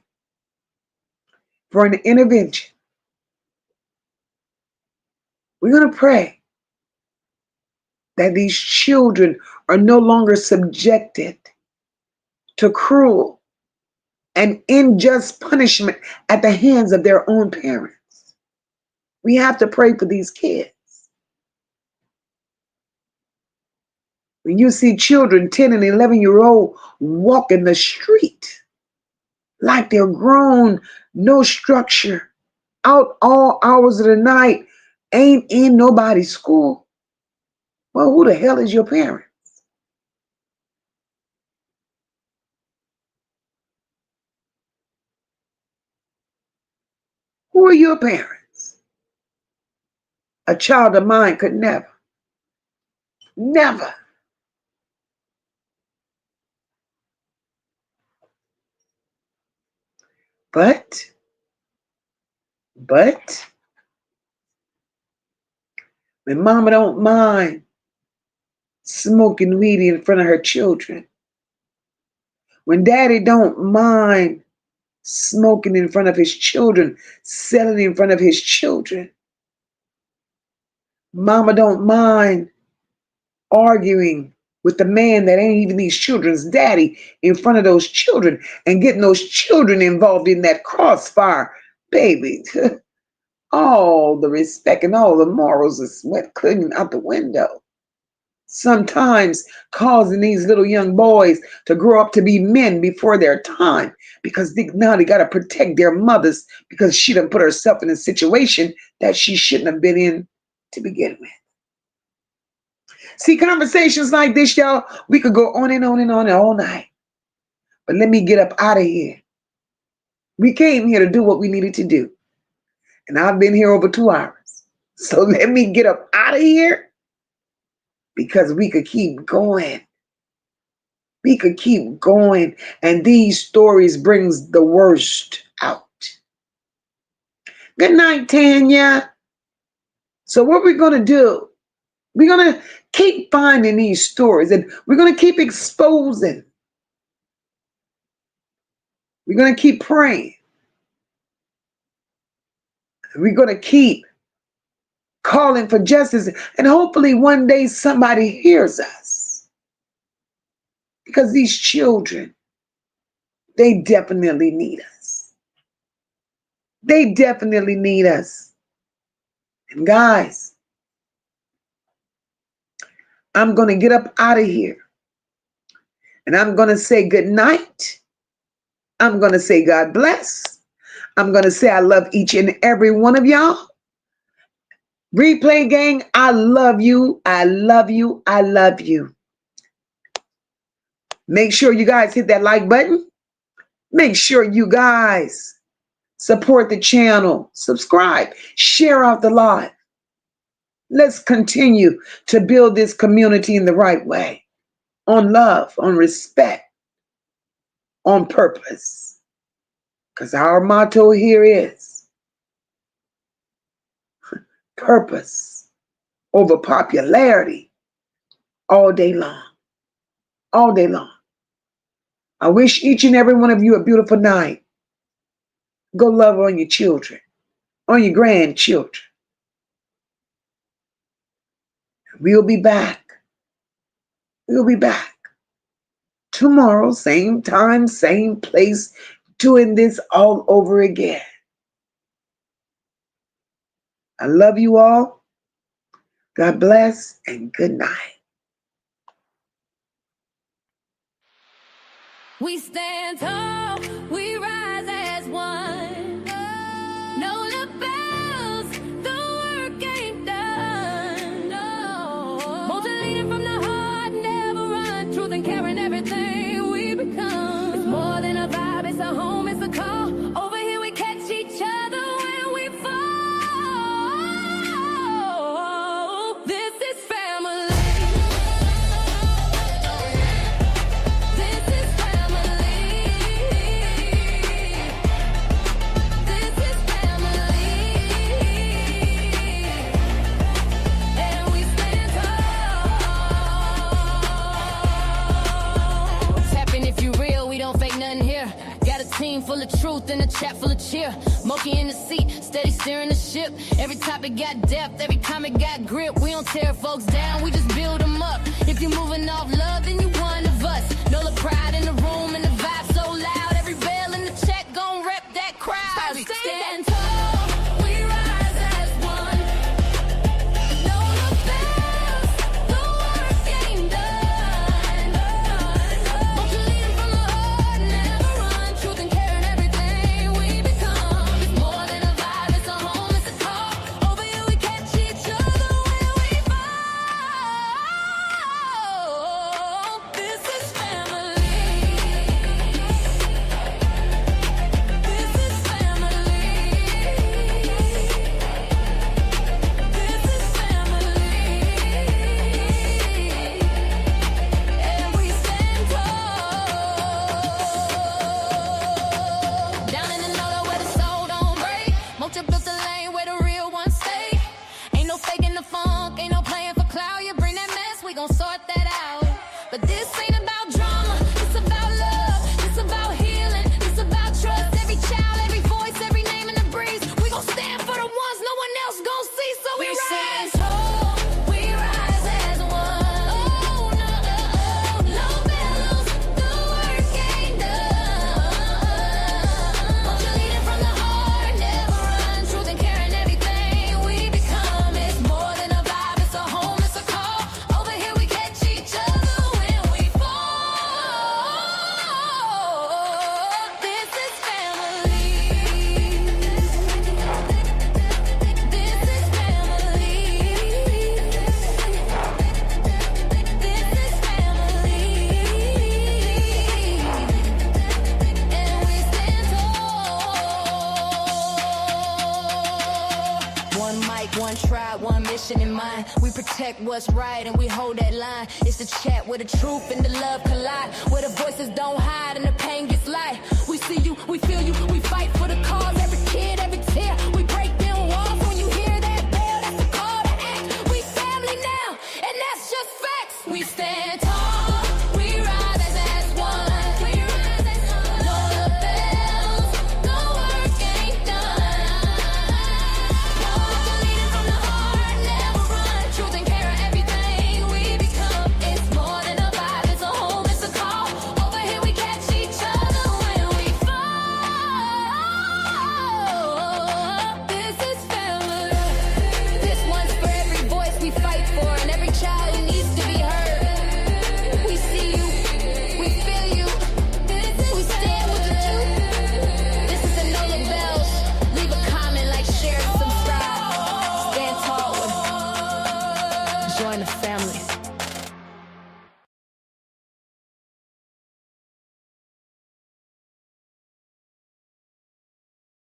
for an intervention. We're going to pray that these children are no longer subjected to cruel and unjust punishment at the hands of their own parents. We have to pray for these kids. When you see children, 10 and 11-year-old, walking the street like they're grown, no structure, out all hours of the night, ain't in nobody's school. Well, who the hell is your parent? Who are your parents? A child of mine could never. But when mama don't mind smoking weed in front of her children, when daddy don't mind smoking in front of his children, selling in front of his children, mama don't mind arguing with the man that ain't even these children's daddy in front of those children and getting those children involved in that crossfire, baby. All the respect and all the morals is went clean out the window. Sometimes causing these little young boys to grow up to be men before their time because now they got to protect their mothers because she done put herself in a situation that she shouldn't have been in to begin with. See, conversations like this, y'all, we could go on and on and on all night. But let me get up out of here. We came here to do what we needed to do. And I've been here over 2 hours. So let me get up out of here because we could keep going. We could keep going. And these stories brings the worst out. Good night, Tanya. So what we're going to do, we're going to keep finding these stories and we're going to keep exposing. We're going to keep praying. We're going to keep calling for justice. And hopefully one day somebody hears us. Because these children, they definitely need us. They definitely need us. And guys, I'm going to get up out of here. And I'm going to say good night. I'm going to say God bless. I'm going to say I love each and every one of y'all. Replay gang, I love you. I love you. I love you. Make sure you guys hit that like button. Make sure you guys support the channel. Subscribe. Share out the live. Let's continue to build this community in the right way. On love, on respect, on purpose. Because our motto here is purpose over popularity all day long. All day long. I wish each and every one of you a beautiful night. Go love on your children, on your grandchildren. We'll be back. We'll be back tomorrow, same time, same place, doing this all over again. I love you all. God bless and good night. We stand tall, we rise as one. No lapels, the work ain't done. No. Motivated from the heart, never run. Truth and caring, everything we become. It's more than a vibe, it's a home, it's a call. Over here we catch each other when we fall. This is family. This is full of truth and a chat full of cheer. MOCA in the seat, steady steering the ship. Every topic got depth, every comment got grip. We don't tear folks down, we just build them up. If you're moving off love, then you one of us. Know the pride in the room and the vibe so loud. Every bell in the check gon' rep that crowd. Stand tall, we rise as one. No lapels, the work ain't done. Won't you lead from the heart, never run. Truth and caring, everything we become. It's more than a vibe, it's a home, it's a call. Over here we catch each other when we fall. This is family. This is family. This is family. And we stand tall. Down in the NOLA where the soul don't break. MOCA built the lane where the real ones stay. Ain't no faking the funk, ain't no playing for clout. You bring that mess, we gon' sort that out. But this ain't about drama, it's about love. It's about healing, it's about trust. Every child, every voice, every name in the breeze. We gon' stand for the ones no one else gon' see. So we rise tall, we rise as one. Oh no, no bellows, the work ain't done. Won't you lead it from the heart, never run. Truth and caring, everything we become. It's more than a vibe, it's a home, it's a call. Over here we catch each other when we fall. This is family. This is family. This is family. And we stand tall. One mic, one tribe, one mission in mind. We protect what's right and we hold that line. It's the chat where the truth and the love collide. Where the voices don't hide and the pain gets loud.